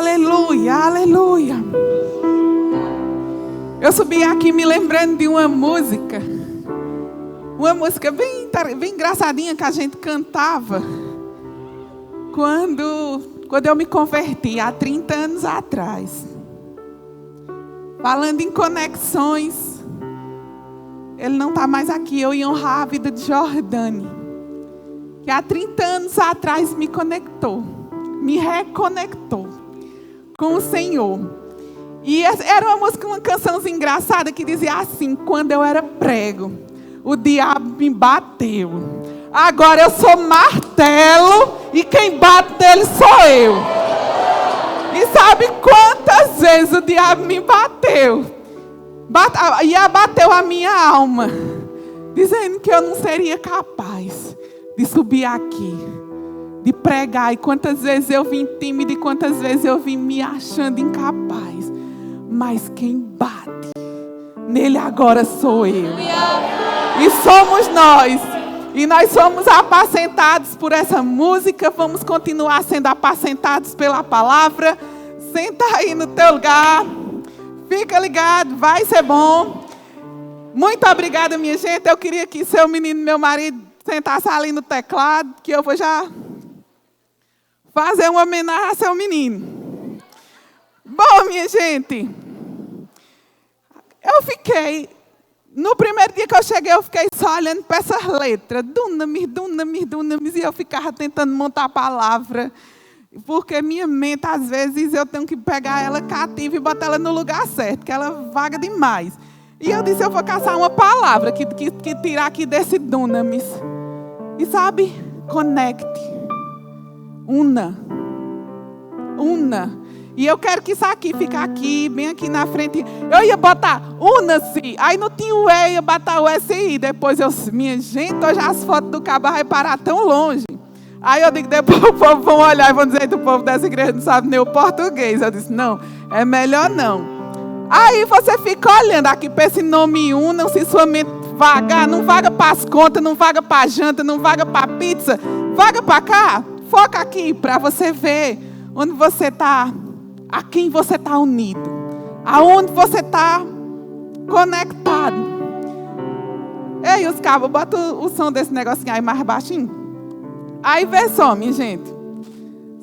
Aleluia, aleluia. Eu subi aqui me lembrando de uma música. Uma música bem engraçadinha que a gente cantava quando eu me converti, há 30 anos atrás. Falando em conexões, ele não está mais aqui. Eu ia honrar a vida de Jordane, que há 30 anos atrás me conectou, me reconectou com o Senhor. E era uma música, uma cançãozinha engraçada que dizia assim: quando eu era prego, o diabo me bateu. Agora eu sou martelo e quem bate nele sou eu. E sabe quantas vezes o diabo me bateu? E abateu a minha alma, dizendo que eu não seria capaz de subir aqui, de pregar. E quantas vezes eu vim tímida e quantas vezes eu vim me achando incapaz. Mas quem bate nele agora sou eu. E somos nós. E nós somos apacentados por essa música. Vamos continuar sendo apacentados pela palavra. Senta aí no teu lugar. Fica ligado, vai ser bom. Muito obrigada, minha gente. Eu queria que seu menino, meu marido, sentasse ali no teclado, que eu vou já fazer uma homenagem a seu menino. Bom, minha gente, eu fiquei, no primeiro dia que eu cheguei, eu fiquei só olhando para essas letras, dunamis, e eu ficava tentando montar a palavra, porque minha mente, às vezes, eu tenho que pegar ela cativa e botar ela no lugar certo, que ela vaga demais. E eu disse, eu vou caçar uma palavra que tirar aqui desse dunamis. E sabe, conecte, una. E eu quero que isso aqui fique aqui, bem aqui na frente. Eu ia botar una-se. Aí não tinha o E, ia botar o S-I. Depois minha gente, hoje as fotos do cabo vai parar tão longe. Aí eu digo, depois o povo vão olhar e vão dizer que o povo dessa igreja não sabe nem o português. Eu disse, não, é melhor não. Aí você fica olhando aqui para esse nome una, se sua mente vagar, não vaga para as contas, não vaga para a janta, não vaga para a pizza, vaga para cá. Foca aqui para você ver onde você está. A quem você está unido, aonde você está conectado. Ei, os cabos, bota o som desse negocinho aí mais baixinho. Aí vê só, minha gente.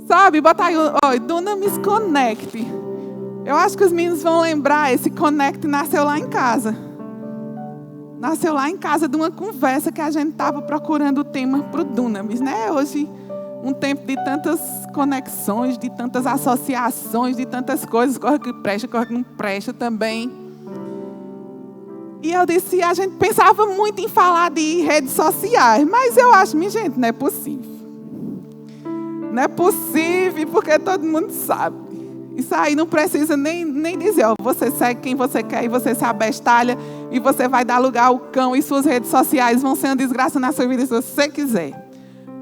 Sabe, bota aí, ó, Dunamis Connect. Eu acho que os meninos vão lembrar, esse Connect nasceu lá em casa. Nasceu lá em casa de uma conversa que a gente estava procurando o tema para o Dunamis, né? Hoje, um tempo de tantas conexões, de tantas associações, de tantas coisas, coisa que presta, coisa que não presta também. E eu disse, a gente pensava muito em falar de redes sociais, mas eu acho, minha gente, não é possível. Não é possível, porque todo mundo sabe. Isso aí não precisa nem dizer, ó, você segue quem você quer e você se abestalha e você vai dar lugar ao cão e suas redes sociais vão ser uma desgraça na sua vida se você quiser.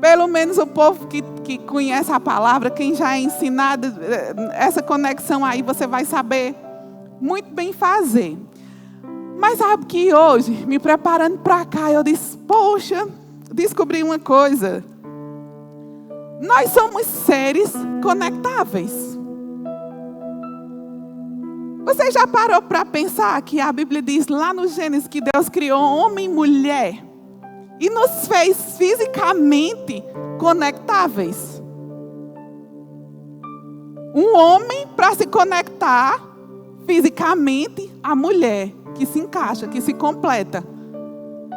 Pelo menos o povo que conhece a palavra, quem já é ensinado, essa conexão aí você vai saber muito bem fazer. Mas sabe que hoje, me preparando para cá, eu disse, poxa, descobri uma coisa. Nós somos seres conectáveis. Você já parou para pensar que a Bíblia diz lá no Gênesis que Deus criou homem e mulher? E nos fez fisicamente conectáveis. Um homem para se conectar fisicamente à mulher, que se encaixa, que se completa.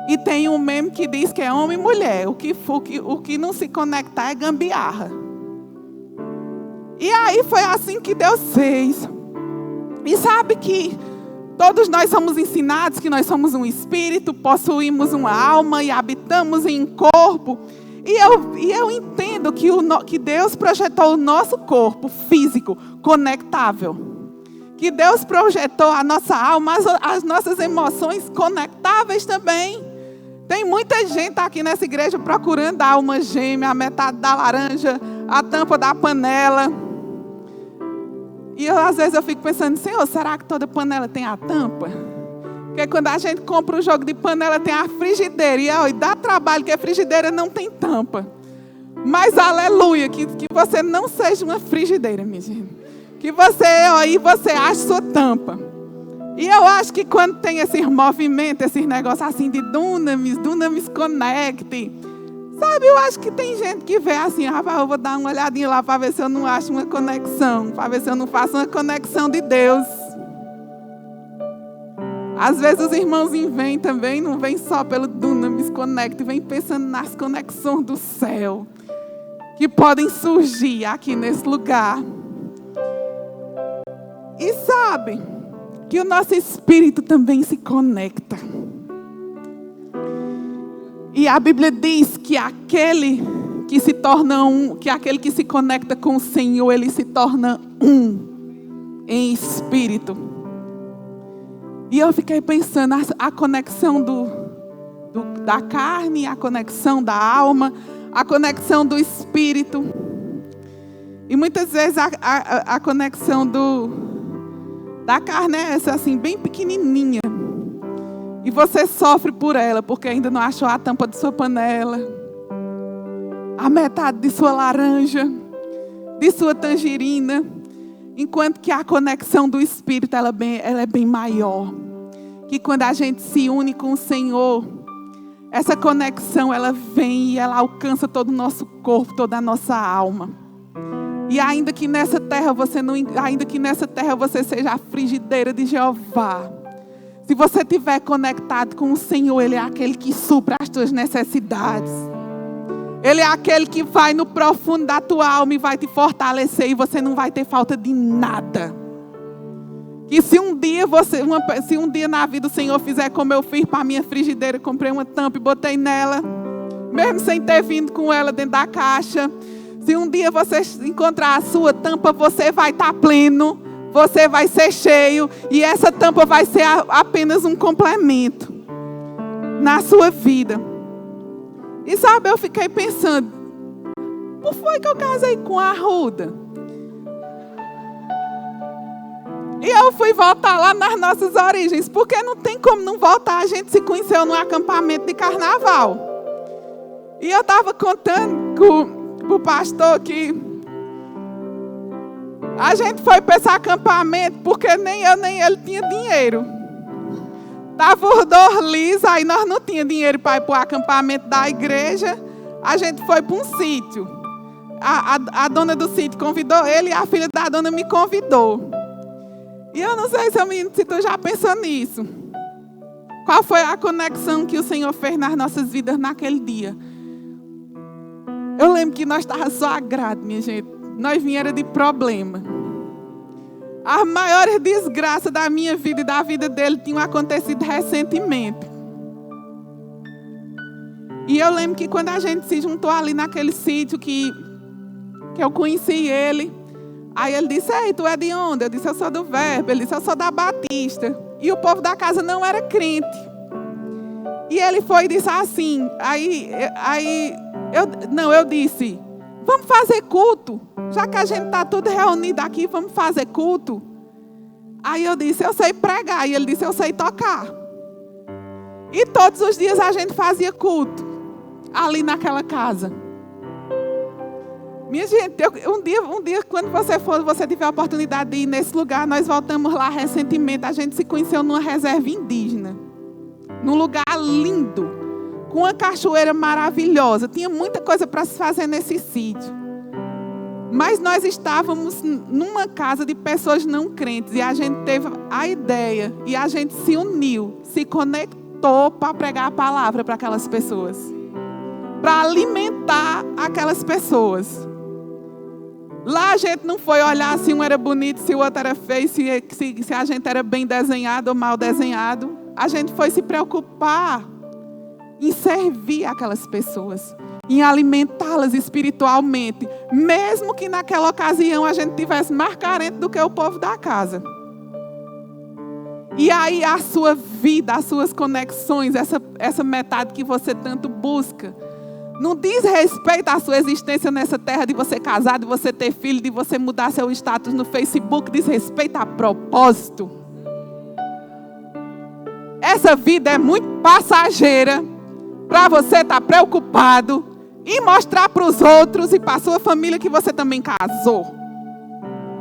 E tem um meme que diz que é homem e mulher. O que não se conectar é gambiarra. E aí foi assim que Deus fez. E sabe que todos nós somos ensinados que nós somos um espírito, possuímos uma alma e habitamos em um corpo. E eu entendo que Deus projetou o nosso corpo físico conectável. Que Deus projetou a nossa alma, as nossas emoções conectáveis também. Tem muita gente aqui nessa igreja procurando a alma gêmea, a metade da laranja, a tampa da panela. E às vezes eu fico pensando, Senhor, será que toda panela tem a tampa? Porque quando a gente compra um jogo de panela, tem a frigideira. E dá trabalho, que a frigideira não tem tampa. Mas aleluia, que você não seja uma frigideira, minha gente. Que você acha sua tampa. E eu acho que quando tem esses movimentos, esses negócios assim de Dunamis Connect, sabe, eu acho que tem gente que vê assim, rapaz, eu vou dar uma olhadinha lá para ver se eu não acho uma conexão, para ver se eu não faço uma conexão de Deus. Às vezes os irmãozinhos vêm também, não vêm só pelo Dunamis Connect, vêm pensando nas conexões do céu, que podem surgir aqui nesse lugar. E sabe que o nosso espírito também se conecta. E a Bíblia diz que aquele que se torna que aquele que se conecta com o Senhor, ele se torna um em espírito. E eu fiquei pensando, a conexão da carne, a conexão da alma, a conexão do espírito. E muitas vezes a conexão da carne é essa, assim, bem pequenininha. E você sofre por ela, porque ainda não achou a tampa de sua panela, a metade de sua laranja, de sua tangerina. Enquanto que a conexão do Espírito, ela é bem maior. Que quando a gente se une com o Senhor, essa conexão, ela vem e ela alcança todo o nosso corpo, toda a nossa alma. E ainda que nessa terra você seja a frigideira de Jeová, se você estiver conectado com o Senhor, Ele é aquele que supra as tuas necessidades. Ele é aquele que vai no profundo da tua alma e vai te fortalecer, e você não vai ter falta de nada. E se um dia na vida o Senhor fizer como eu fiz para a minha frigideira, comprei uma tampa e botei nela, mesmo sem ter vindo com ela dentro da caixa. Se um dia você encontrar a sua tampa, você vai estar pleno, você vai ser cheio, e essa tampa vai ser apenas um complemento na sua vida. E sabe, eu fiquei pensando, por que eu casei com a Ruda? E eu fui voltar lá nas nossas origens, porque não tem como não voltar. A gente se conheceu num acampamento de carnaval. E eu estava contando com o pastor que a gente foi para esse acampamento porque nem eu nem ele tinha dinheiro. Estava os dois lisos, aí nós não tínhamos dinheiro para ir para o acampamento da igreja. A gente foi para um sítio. A dona do sítio convidou ele e a filha da dona me convidou. E eu não sei se tu já pensou nisso. Qual foi a conexão que o Senhor fez nas nossas vidas naquele dia? Eu lembro que nós estávamos só agrado, minha gente. Nós vieram de problema. As maiores desgraças da minha vida e da vida dele tinham acontecido recentemente. E eu lembro que quando a gente se juntou ali naquele sítio que eu conheci ele, aí ele disse, ei, tu é de onde? Eu disse, eu sou do Verbo. Ele disse, eu sou da Batista. E o povo da casa não era crente. E ele foi e disse assim, eu disse, vamos fazer culto. Já que a gente está tudo reunido aqui, vamos fazer culto. Aí eu disse, eu sei pregar. E ele disse, eu sei tocar. E todos os dias a gente fazia culto ali naquela casa. Minha gente, um dia quando você tiver a oportunidade de ir nesse lugar, nós voltamos lá recentemente. A gente se conheceu numa reserva indígena. Num lugar lindo. Com uma cachoeira maravilhosa. Tinha muita coisa para se fazer nesse sítio. Mas nós estávamos numa casa de pessoas não crentes. E a gente teve a ideia. E a gente se uniu. Se conectou para pregar a palavra para aquelas pessoas. Para alimentar aquelas pessoas. Lá a gente não foi olhar se um era bonito, se o outro era feio, se a gente era bem desenhado ou mal desenhado. A gente foi se preocupar em servir aquelas pessoas, em alimentá-las espiritualmente, mesmo que naquela ocasião a gente tivesse mais carente do que o povo da casa. E aí a sua vida, as suas conexões, essa metade que você tanto busca, não diz respeito à sua existência nessa terra, de você casar, de você ter filho, de você mudar seu status no Facebook, diz respeito a propósito. Essa vida é muito passageira para você estar preocupado e mostrar para os outros e para a sua família que você também casou,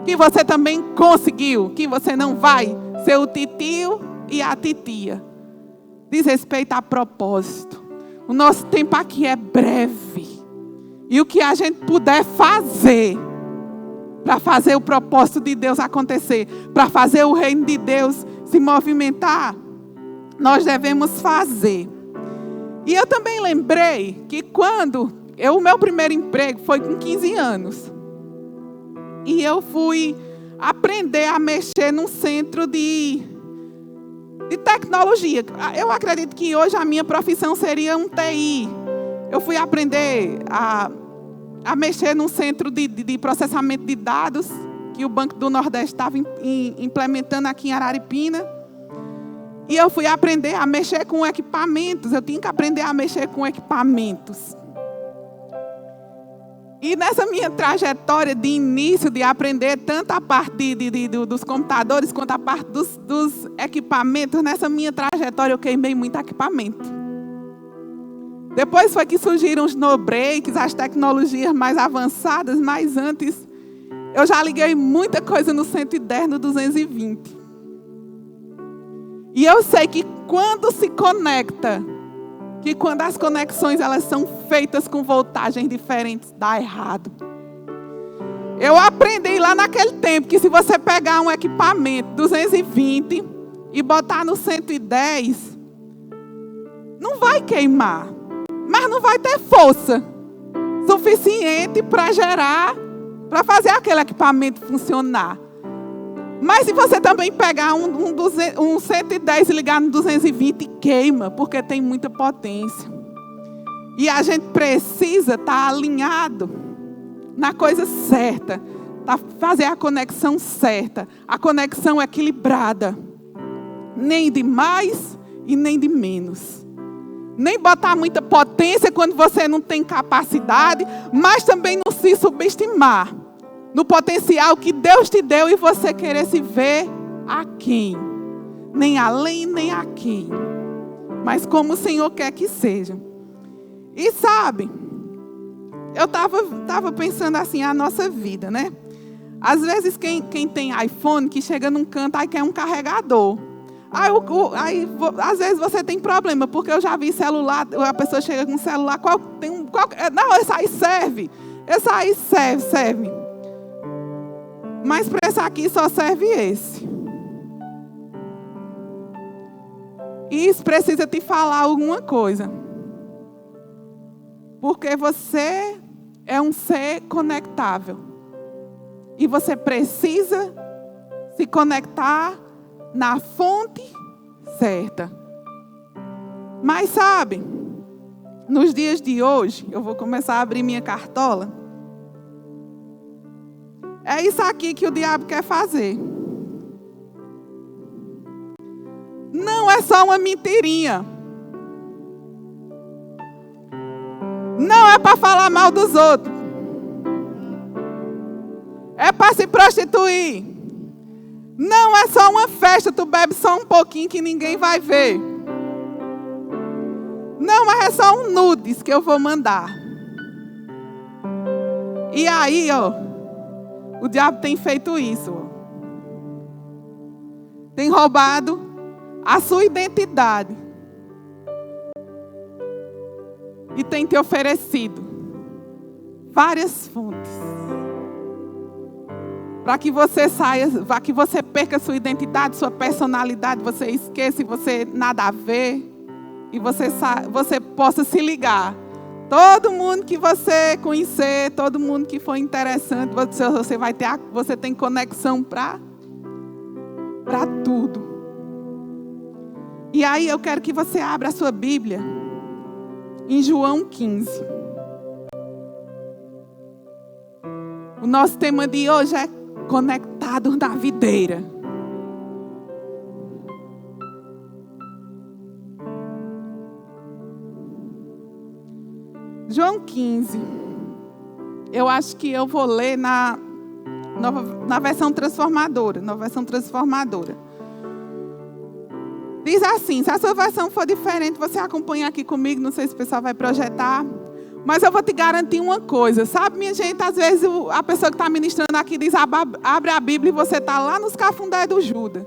que você também conseguiu, que você não vai ser o titio e a titia. Diz respeito a propósito. O nosso tempo aqui é breve. E o que a gente puder fazer para fazer o propósito de Deus acontecer, para fazer o reino de Deus se movimentar, nós devemos fazer. E eu também lembrei que o meu primeiro emprego foi com 15 anos. E eu fui aprender a mexer num centro de tecnologia. Eu acredito que hoje a minha profissão seria um TI. Eu fui aprender a mexer num centro de processamento de dados que o Banco do Nordeste estava implementando aqui em Araripina. E eu fui aprender a mexer com equipamentos. Eu tinha que aprender a mexer com equipamentos. E nessa minha trajetória de início, de aprender tanto a parte dos computadores quanto a parte dos equipamentos, nessa minha trajetória eu queimei muito equipamento. Depois foi que surgiram os no-breaks, as tecnologias mais avançadas, mas antes eu já liguei muita coisa no 110, no 220. E eu sei que quando se conecta, que quando as conexões elas são feitas com voltagens diferentes, dá errado. Eu aprendi lá naquele tempo que se você pegar um equipamento 220 e botar no 110, não vai queimar, mas não vai ter força suficiente para fazer aquele equipamento funcionar. Mas se você também pegar um 110 e ligar no 220, queima, porque tem muita potência. E a gente precisa estar alinhado na coisa certa, fazer a conexão certa, a conexão equilibrada. Nem de mais e nem de menos. Nem botar muita potência quando você não tem capacidade, mas também não se subestimar no potencial que Deus te deu e você querer se ver aquém. Nem além, nem aquém. Mas como o Senhor quer que seja. E sabe, eu estava pensando assim, a nossa vida, né? Às vezes quem tem iPhone, que chega num canto, aí quer um carregador. Às vezes você tem problema, porque eu já vi celular, a pessoa chega com um celular, não, esse aí serve. Esse aí serve. Mas para esse aqui só serve esse. E isso precisa te falar alguma coisa. Porque você é um ser conectável. E você precisa se conectar na fonte certa. Mas sabe, nos dias de hoje, eu vou começar a abrir minha cartola. É isso aqui que o diabo quer fazer. Não é só uma mentirinha. Não é para falar mal dos outros. É para se prostituir. Não é só uma festa, tu bebe só um pouquinho que ninguém vai ver. Não, mas é só um nudes que eu vou mandar. E aí, o diabo tem feito isso. Tem roubado a sua identidade. E tem te oferecido várias fontes. Para que você saia, para que você perca sua identidade, sua personalidade, você esqueça e você nada a ver. E você possa se ligar. Todo mundo que você conhecer, todo mundo que for interessante, você tem conexão para tudo. E aí eu quero que você abra a sua Bíblia em João 15. O nosso tema de hoje é conectado na videira. João 15. Eu acho que eu vou ler na versão transformadora. Na versão transformadora. Diz assim, se a sua versão for diferente, você acompanha aqui comigo. Não sei se o pessoal vai projetar. Mas eu vou te garantir uma coisa. Sabe, minha gente, às vezes a pessoa que está ministrando aqui diz, abre a Bíblia e você está lá nos cafundés do Judas.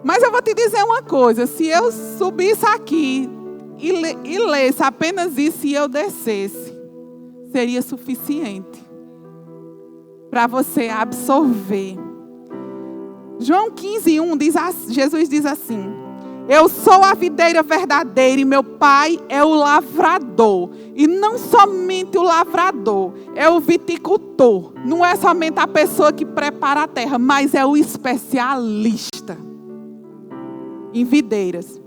Mas eu vou te dizer uma coisa. Se eu subisse aqui e lesse apenas isso e eu descesse, seria suficiente para você absorver. João 15:1 Jesus diz assim: eu sou a videira verdadeira e meu pai é o lavrador. E não somente o lavrador, é o viticultor. Não é somente a pessoa que prepara a terra, mas é o especialista em videiras.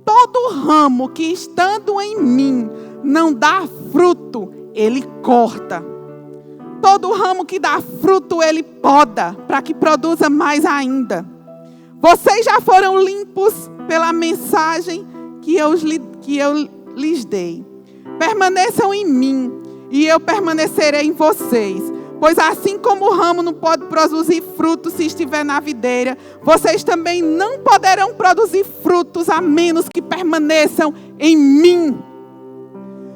Todo ramo que estando em mim não dá fruto, ele corta. Todo ramo que dá fruto, ele poda, para que produza mais ainda. Vocês já foram limpos pela mensagem que eu lhes dei. Permaneçam em mim, e eu permanecerei em vocês. Pois assim como o ramo não pode produzir frutos se estiver na videira, vocês também não poderão produzir frutos a menos que permaneçam em mim.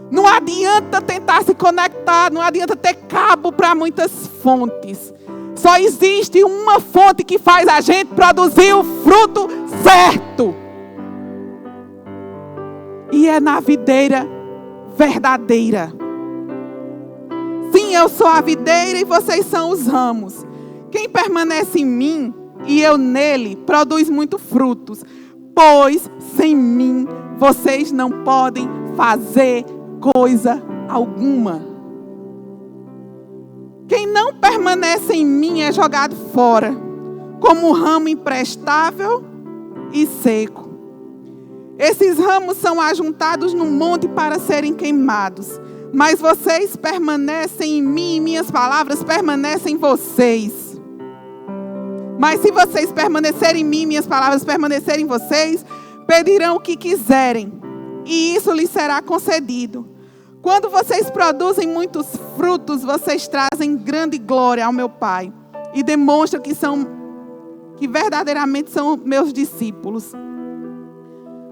Não adianta tentar se conectar, não adianta ter cabo para muitas fontes. Só existe uma fonte que faz a gente produzir o fruto certo. E é na videira verdadeira. Sim, eu sou a videira e vocês são os ramos. Quem permanece em mim e eu nele, produz muito frutos. Pois sem mim, vocês não podem fazer coisa alguma. Quem não permanece em mim é jogado fora, como um ramo imprestável e seco. Esses ramos são ajuntados num monte para serem queimados. Mas vocês permanecem em mim e minhas palavras permanecem em vocês. Mas se vocês permanecerem em mim e minhas palavras permanecerem em vocês, pedirão o que quiserem, e isso lhes será concedido. Quando vocês produzem muitos frutos, vocês trazem grande glória ao meu Pai e demonstram que verdadeiramente são meus discípulos.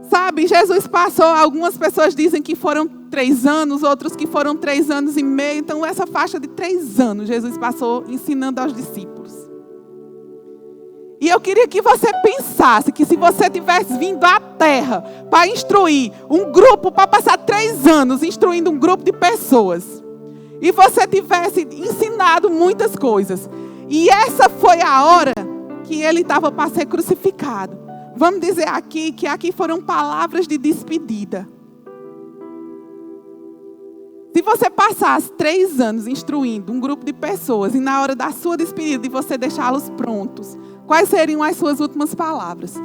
Sabe, Jesus passou, algumas pessoas dizem que foram 3 anos, outros que foram 3 anos e meio. Então, essa faixa de 3 anos, Jesus passou ensinando aos discípulos. E eu queria que você pensasse que se você tivesse vindo à terra para instruir um grupo, para passar 3 anos instruindo um grupo de pessoas, e você tivesse ensinado muitas coisas, e essa foi a hora que ele estava para ser crucificado. Vamos dizer aqui que aqui foram palavras de despedida. Se você passasse 3 anos instruindo um grupo de pessoas e na hora da sua despedida, de você deixá-los prontos, quais seriam as suas últimas palavras?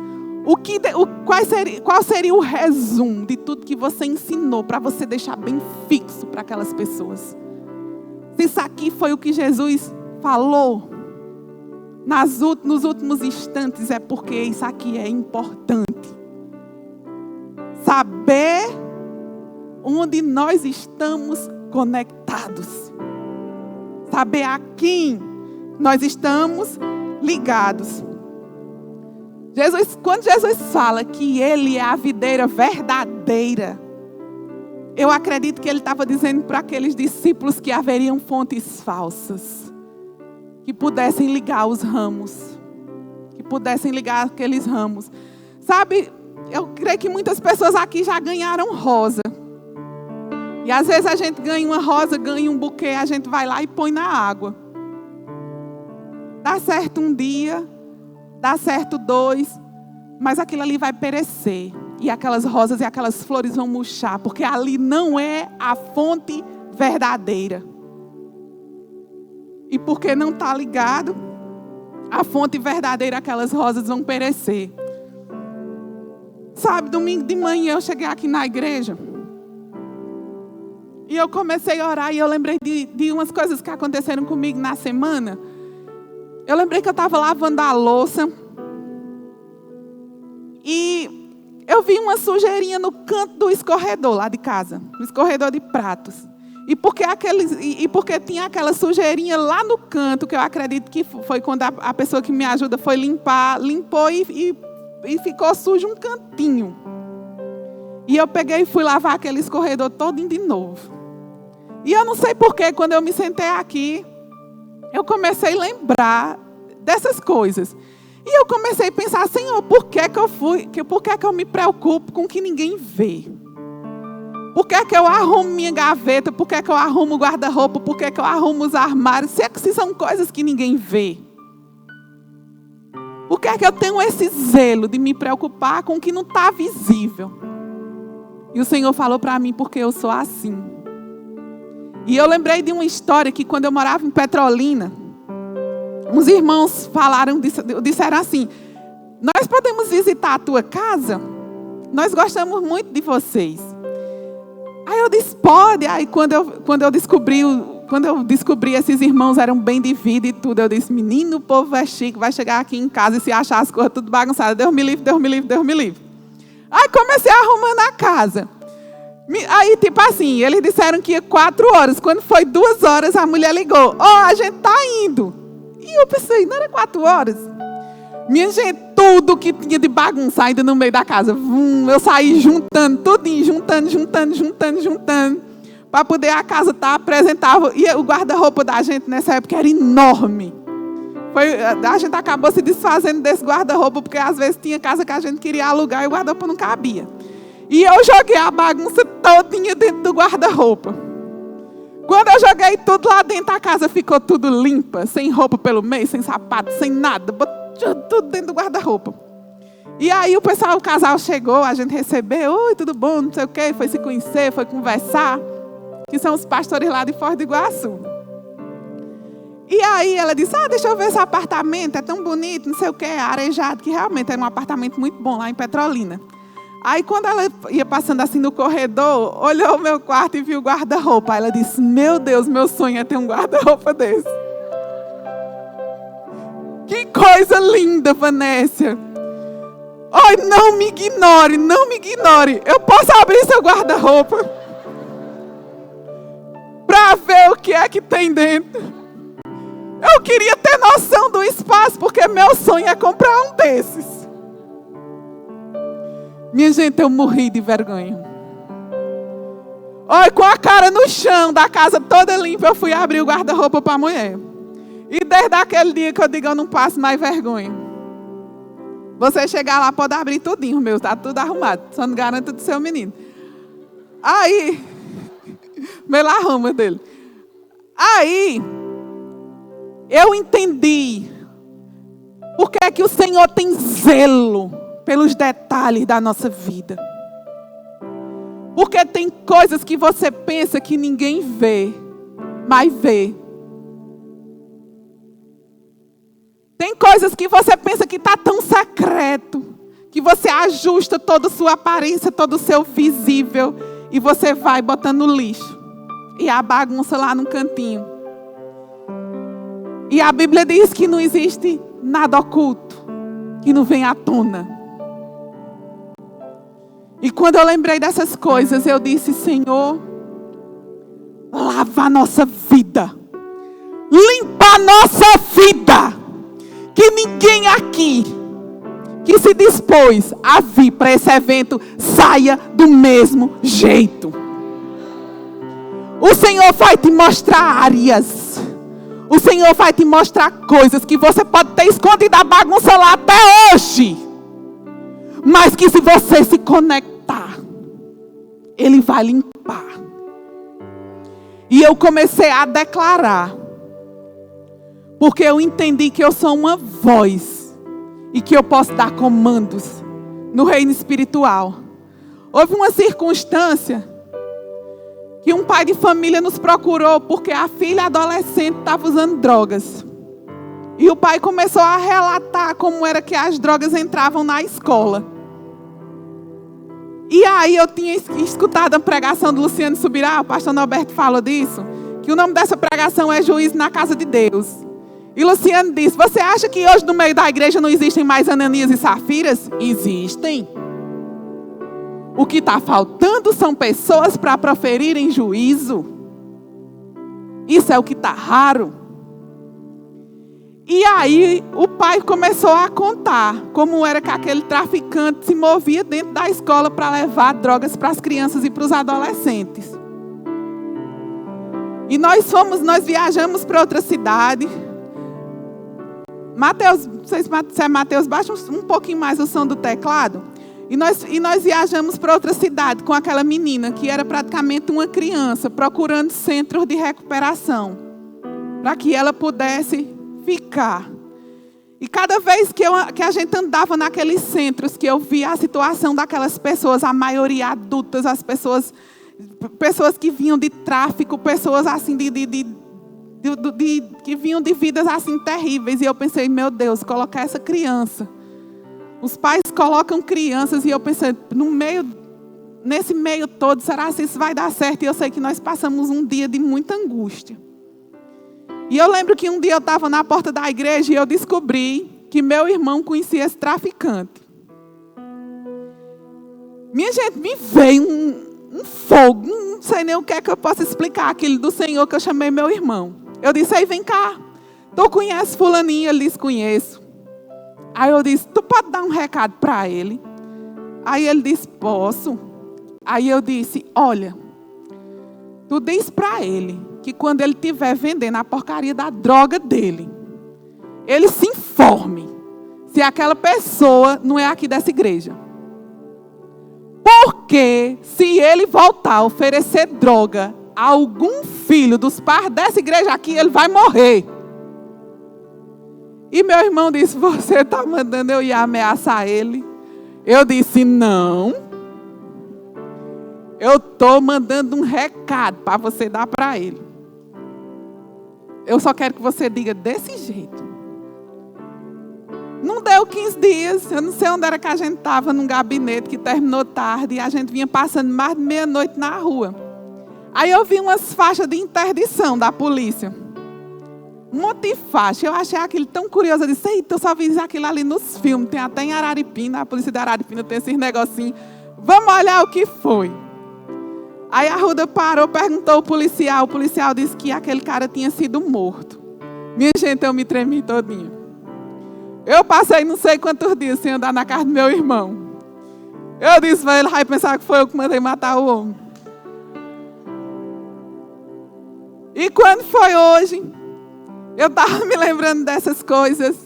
Qual seria o resumo de tudo que você ensinou para você deixar bem fixo para aquelas pessoas? Se isso aqui foi o que Jesus falou nos últimos instantes, é porque isso aqui é importante. Saber onde nós estamos conectados. Saber a quem nós estamos ligados. Quando Jesus fala que Ele é a videira verdadeira, eu acredito que Ele estava dizendo para aqueles discípulos que haveriam fontes falsas, que pudessem ligar os ramos, que pudessem ligar aqueles ramos. Sabe, eu creio que muitas pessoas aqui já ganharam rosa. E às vezes a gente ganha uma rosa, ganha um buquê, a gente vai lá e põe na água. Dá certo um dia, dá certo 2, mas aquilo ali vai perecer. E aquelas rosas e aquelas flores vão murchar, porque ali não é a fonte verdadeira. E porque não está ligado, a fonte verdadeira, aquelas rosas vão perecer. Sabe, domingo de manhã eu cheguei aqui na igreja. E eu comecei a orar e eu lembrei de umas coisas que aconteceram comigo na semana. Eu lembrei que eu estava lavando a louça. E eu vi uma sujeirinha no canto do escorredor lá de casa. No escorredor de pratos. E porque tinha aquela sujeirinha lá no canto, que eu acredito que foi quando a pessoa que me ajuda foi limpar, limpou e ficou sujo um cantinho. E eu peguei e fui lavar aquele escorredor todinho de novo. E eu não sei porquê, quando eu me sentei aqui, eu comecei a lembrar dessas coisas. E eu comecei a pensar, Senhor, por que eu me preocupo com o que ninguém vê? Por que eu arrumo minha gaveta? Por que eu arrumo o guarda-roupa? Por que eu arrumo os armários? Se são coisas que ninguém vê. Por que eu tenho esse zelo de me preocupar com o que não está visível? E o Senhor falou para mim, porque eu sou assim. E eu lembrei de uma história que quando eu morava em Petrolina, uns irmãos disseram assim, nós podemos visitar a tua casa? Nós gostamos muito de vocês. Aí eu disse, pode. Aí quando eu descobri esses irmãos eram bem de vida e tudo, eu disse, menino, o povo é chique, vai chegar aqui em casa e se achar as coisas tudo bagunçadas. Deus me livre, Deus me livre, Deus me livre. Aí comecei arrumando a casa. Aí, tipo assim, eles disseram que ia 4 horas. Quando foi 2 horas, a mulher ligou. A gente tá indo. E eu pensei, não era 4 horas? Minha gente, tudo que tinha de bagunça ainda no meio da casa. Eu saí juntando, tudinho, juntando. Para poder a casa estar apresentável. E o guarda-roupa da gente nessa época era enorme. A gente acabou se desfazendo desse guarda-roupa, porque às vezes tinha casa que a gente queria alugar e o guarda-roupa não cabia. E eu joguei a bagunça todinha dentro do guarda-roupa. Quando eu joguei tudo lá dentro, a casa ficou tudo limpa, sem roupa pelo meio, sem sapato, sem nada. Tudo dentro do guarda-roupa. E aí o casal chegou, a gente recebeu, oi, tudo bom, não sei o quê, foi se conhecer, foi conversar, que são os pastores lá de Foz do Iguaçu. E aí ela disse, deixa eu ver esse apartamento, é tão bonito, não sei o quê, arejado, que realmente era um apartamento muito bom lá em Petrolina. Aí quando ela ia passando assim no corredor, olhou o meu quarto e viu o guarda-roupa. Aí ela disse, meu Deus, meu sonho é ter um guarda-roupa desse. Que coisa linda, Vanessa. Ai, não me ignore, não me ignore. Eu posso abrir seu guarda-roupa para ver o que é que tem dentro. Eu queria ter noção do espaço, porque meu sonho é comprar um desses. Minha gente, eu morri de vergonha. Olha, com a cara no chão da casa toda limpa, eu fui abrir o guarda-roupa para a mulher. E desde aquele dia que eu digo, eu não passo mais vergonha. Você chegar lá, pode abrir tudinho, meu, está tudo arrumado. Só não garanto do seu menino. Aí, meu arruma dele. Aí, eu entendi porque é que o Senhor tem zelo pelos detalhes da nossa vida. Porque tem coisas que você pensa que ninguém vê, mas vê. Tem coisas que você pensa que está tão secreto, que você ajusta toda a sua aparência, todo o seu visível, e você vai botando no lixo. E a bagunça lá no cantinho. E a Bíblia diz que não existe nada oculto, que não vem à tona. E quando eu lembrei dessas coisas, eu disse, Senhor, lava a nossa vida. Limpa a nossa vida. Que ninguém aqui que se dispôs a vir para esse evento saia do mesmo jeito. O Senhor vai te mostrar áreas. O Senhor vai te mostrar coisas que você pode ter escondido a bagunça lá até hoje. Mas que se você se conectar, Ele vai limpar. E eu comecei a declarar. Porque eu entendi que eu sou uma voz. E que eu posso dar comandos no reino espiritual. Houve uma circunstância que um pai de família nos procurou porque a filha adolescente estava usando drogas. E o pai começou a relatar como era que as drogas entravam na escola. E aí eu tinha escutado a pregação do Luciano Subirá, o pastor Norberto falou disso, que o nome dessa pregação é Juízo na Casa de Deus. E Luciano disse, você acha que hoje no meio da igreja não existem mais Ananias e Safiras? Existem. O que está faltando são pessoas para proferirem juízo. Isso é o que está raro. E aí o pai começou a contar como era que aquele traficante se movia dentro da escola para levar drogas para as crianças e para os adolescentes. E nós viajamos para outra cidade. Mateus, não sei se é Mateus, baixa um pouquinho mais o som do teclado. E nós viajamos para outra cidade com aquela menina que era praticamente uma criança, procurando centros de recuperação, para que ela pudesse ficar. E cada vez que a gente andava naqueles centros, que eu via a situação daquelas pessoas, a maioria adultas, as pessoas que vinham de tráfico, pessoas assim que vinham de vidas assim terríveis. E eu pensei, meu Deus, colocar essa criança. Os pais colocam crianças e eu pensei, nesse meio todo, será que isso vai dar certo? E eu sei que nós passamos um dia de muita angústia. E eu lembro que um dia eu estava na porta da igreja e eu descobri que meu irmão conhecia esse traficante. Minha gente, me veio um fogo, não sei nem o que é que eu posso explicar, aquele do Senhor que eu chamei meu irmão. Eu disse, aí vem cá, tu conhece fulaninho? Ele disse, conheço. Aí eu disse, tu pode dar um recado para ele? Aí ele disse, posso. Aí eu disse, olha, tu diz para ele que quando ele estiver vendendo a porcaria da droga dele, ele se informe se aquela pessoa não é aqui dessa igreja. Porque se ele voltar a oferecer droga a algum filho dos pais dessa igreja aqui, ele vai morrer. E meu irmão disse, você está mandando eu ir ameaçar ele? Eu disse, não. Eu estou mandando um recado para você dar para ele. Eu só quero que você diga desse jeito. Não deu 15 dias. Eu não sei onde era que a gente estava, num gabinete que terminou tarde. E a gente vinha passando mais de meia-noite na rua. Aí eu vi umas faixas de interdição da polícia. Um monte de faixa. Eu achei aquilo tão curioso. Eu disse, eita, eu só vi aquilo ali nos filmes. Tem até em Araripina. A polícia de Araripina tem esses negocinhos. Vamos olhar o que foi. Aí a Ruda parou, perguntou ao policial. O policial disse que aquele cara tinha sido morto. Minha gente, eu me tremi todinha. Eu passei não sei quantos dias sem andar na casa do meu irmão. Eu disse para ele, vai pensar que foi eu que mandei matar o homem. E quando foi hoje, eu estava me lembrando dessas coisas.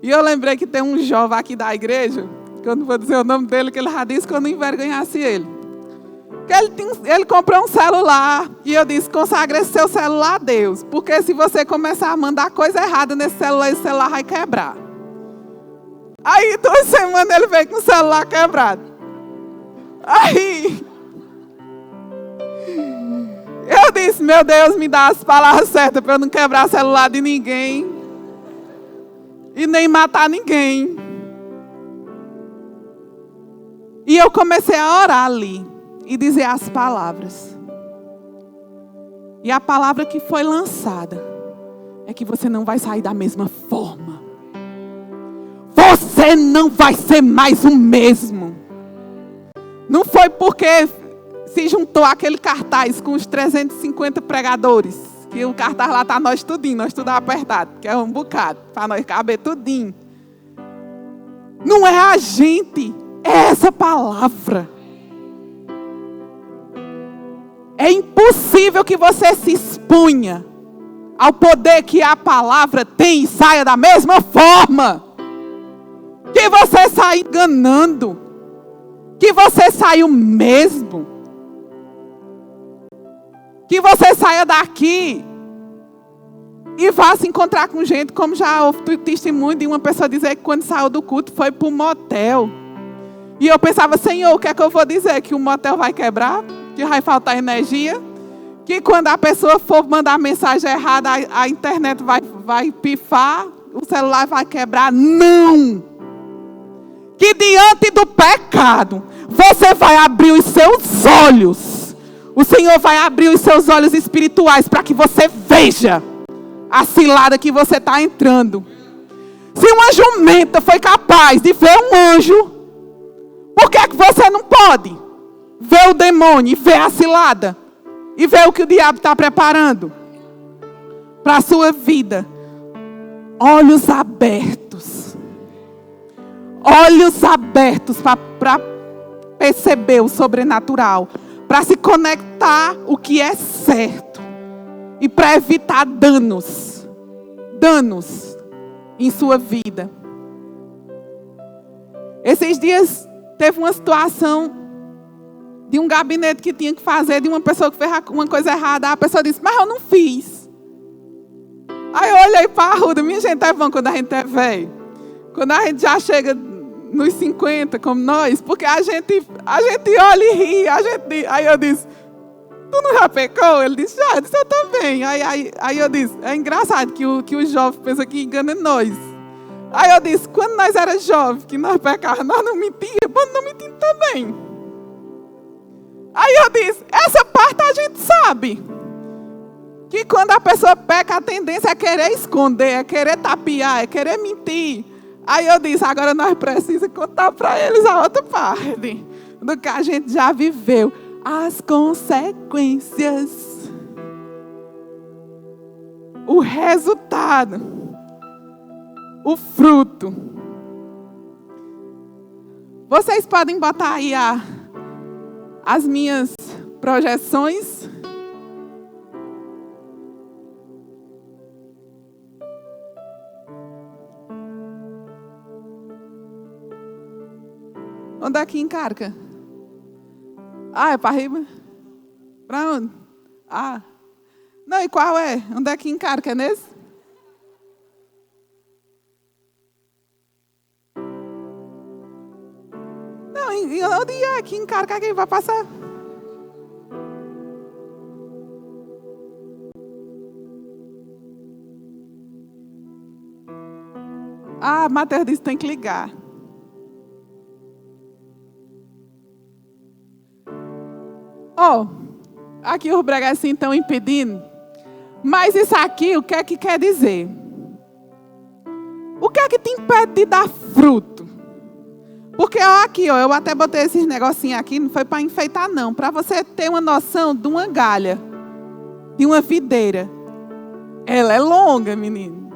E eu lembrei que tem um jovem aqui da igreja, que eu não vou dizer o nome dele, que ele já disse que eu não envergonhasse ele. Ele comprou um celular e eu disse, consagre esse seu celular a Deus. Porque se você começar a mandar coisa errada nesse celular, esse celular vai quebrar. Aí 2 semanas ele veio com o celular quebrado. Aí eu disse, meu Deus, me dá as palavras certas para eu não quebrar o celular de ninguém. E nem matar ninguém. E eu comecei a orar ali. E dizer as palavras. E a palavra que foi lançada é que você não vai sair da mesma forma. Você não vai ser mais o mesmo. Não foi porque se juntou aquele cartaz com os 350 pregadores. Que o cartaz lá está nós tudinho, nós tudo apertado. Que é um bocado, para nós caber tudinho. Não é a gente, é essa palavra. É impossível que você se expunha ao poder que a palavra tem e saia da mesma forma. Que você saia enganando. Que você saia o mesmo. Que você saia daqui e vá se encontrar com gente, como já houve testemunho de uma pessoa dizer que quando saiu do culto foi para um motel. E eu pensava, Senhor, o que é que eu vou dizer? Que o motel vai quebrar? Que vai faltar energia, que quando a pessoa for mandar mensagem errada, a internet vai pifar, o celular vai quebrar. Não! Que diante do pecado, você vai abrir os seus olhos. O Senhor vai abrir os seus olhos espirituais para que você veja a cilada que você está entrando. Se uma jumenta foi capaz de ver um anjo, por que é que você não pode? Vê o demônio e vê a cilada. E vê o que o diabo está preparando para a sua vida. Olhos abertos. Olhos abertos para perceber o sobrenatural. Para se conectar o que é certo. e para evitar danos em sua vida. Esses dias teve uma situação de um gabinete que tinha que fazer, de uma pessoa que fez uma coisa errada. A pessoa disse, mas eu não fiz. Aí eu olhei para a Ruda. Minha gente, é bom quando a gente é velho. Quando a gente já chega nos 50, como nós, porque a gente olha e ri. Aí eu disse, tu não já pecou? Ele disse, já. Eu disse, eu também. Aí eu disse, é engraçado que o jovem pensa que engana nós. Aí eu disse, quando nós era jovens, que nós pecávamos, nós não mentíamos, mas não mentimos também. Aí eu disse, essa parte a gente sabe. Que quando a pessoa peca, a tendência é querer esconder, é querer tapear, é querer mentir. Aí eu disse, agora nós precisamos contar para eles a outra parte do que a gente já viveu. As consequências. O resultado. O fruto. Vocês podem botar aí as minhas projeções. Onde é que encarca? É para riba? Para onde? Não, e qual é? Onde é que encarca? É nesse? Não, onde é que encarca? Quem vai passar? Mateus disse que tem que ligar. Aqui os bregacinhos estão impedindo. Mas isso aqui, o que é que quer dizer? O que é que te impede de dar fruto? Porque aqui, eu até botei esses negocinhos aqui, não foi para enfeitar não. Para você ter uma noção de uma galha, de uma videira. Ela é longa, menino.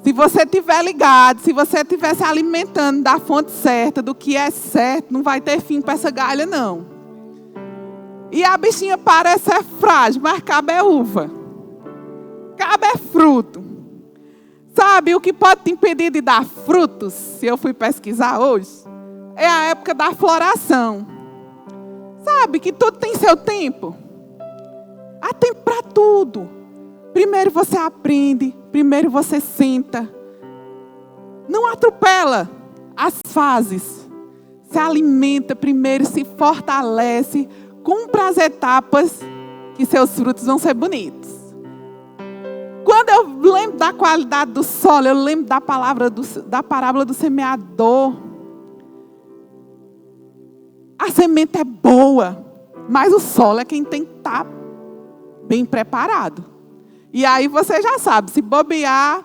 Se você estiver ligado, se você estiver se alimentando da fonte certa, do que é certo, não vai ter fim para essa galha não. E a bichinha parece ser frágil, mas cabo é uva. Cabo é fruto. Sabe o que pode te impedir de dar frutos? Se eu fui pesquisar hoje, é a época da floração. Sabe que tudo tem seu tempo. Há tempo para tudo. Primeiro você aprende, primeiro você senta. Não atropela as fases. Se alimenta primeiro, se fortalece. Cumpra as etapas que seus frutos vão ser bonitos. Quando eu lembro da qualidade do solo, eu lembro da parábola do semeador. A semente é boa, mas o solo é quem tem que estar bem preparado. E aí você já sabe, se bobear,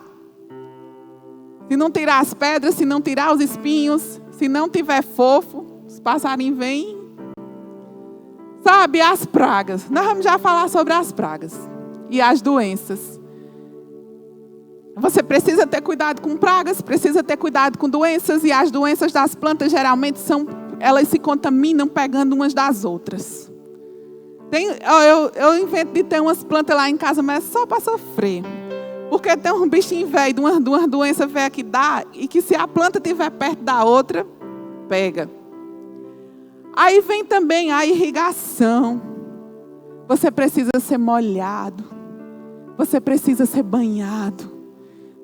se não tirar as pedras, se não tirar os espinhos, se não tiver fofo, os passarinhos vêm. Sabe, as pragas. Nós vamos já falar sobre as pragas e as doenças. Você precisa ter cuidado com pragas, precisa ter cuidado com doenças. E as doenças das plantas geralmente elas se contaminam pegando umas das outras. Eu invento de ter umas plantas lá em casa, mas é só para sofrer. Porque tem um bichinho velho, de uma doença velha que dá, e que se a planta estiver perto da outra, pega. Aí vem também a irrigação. Você precisa ser molhado. Você precisa ser banhado.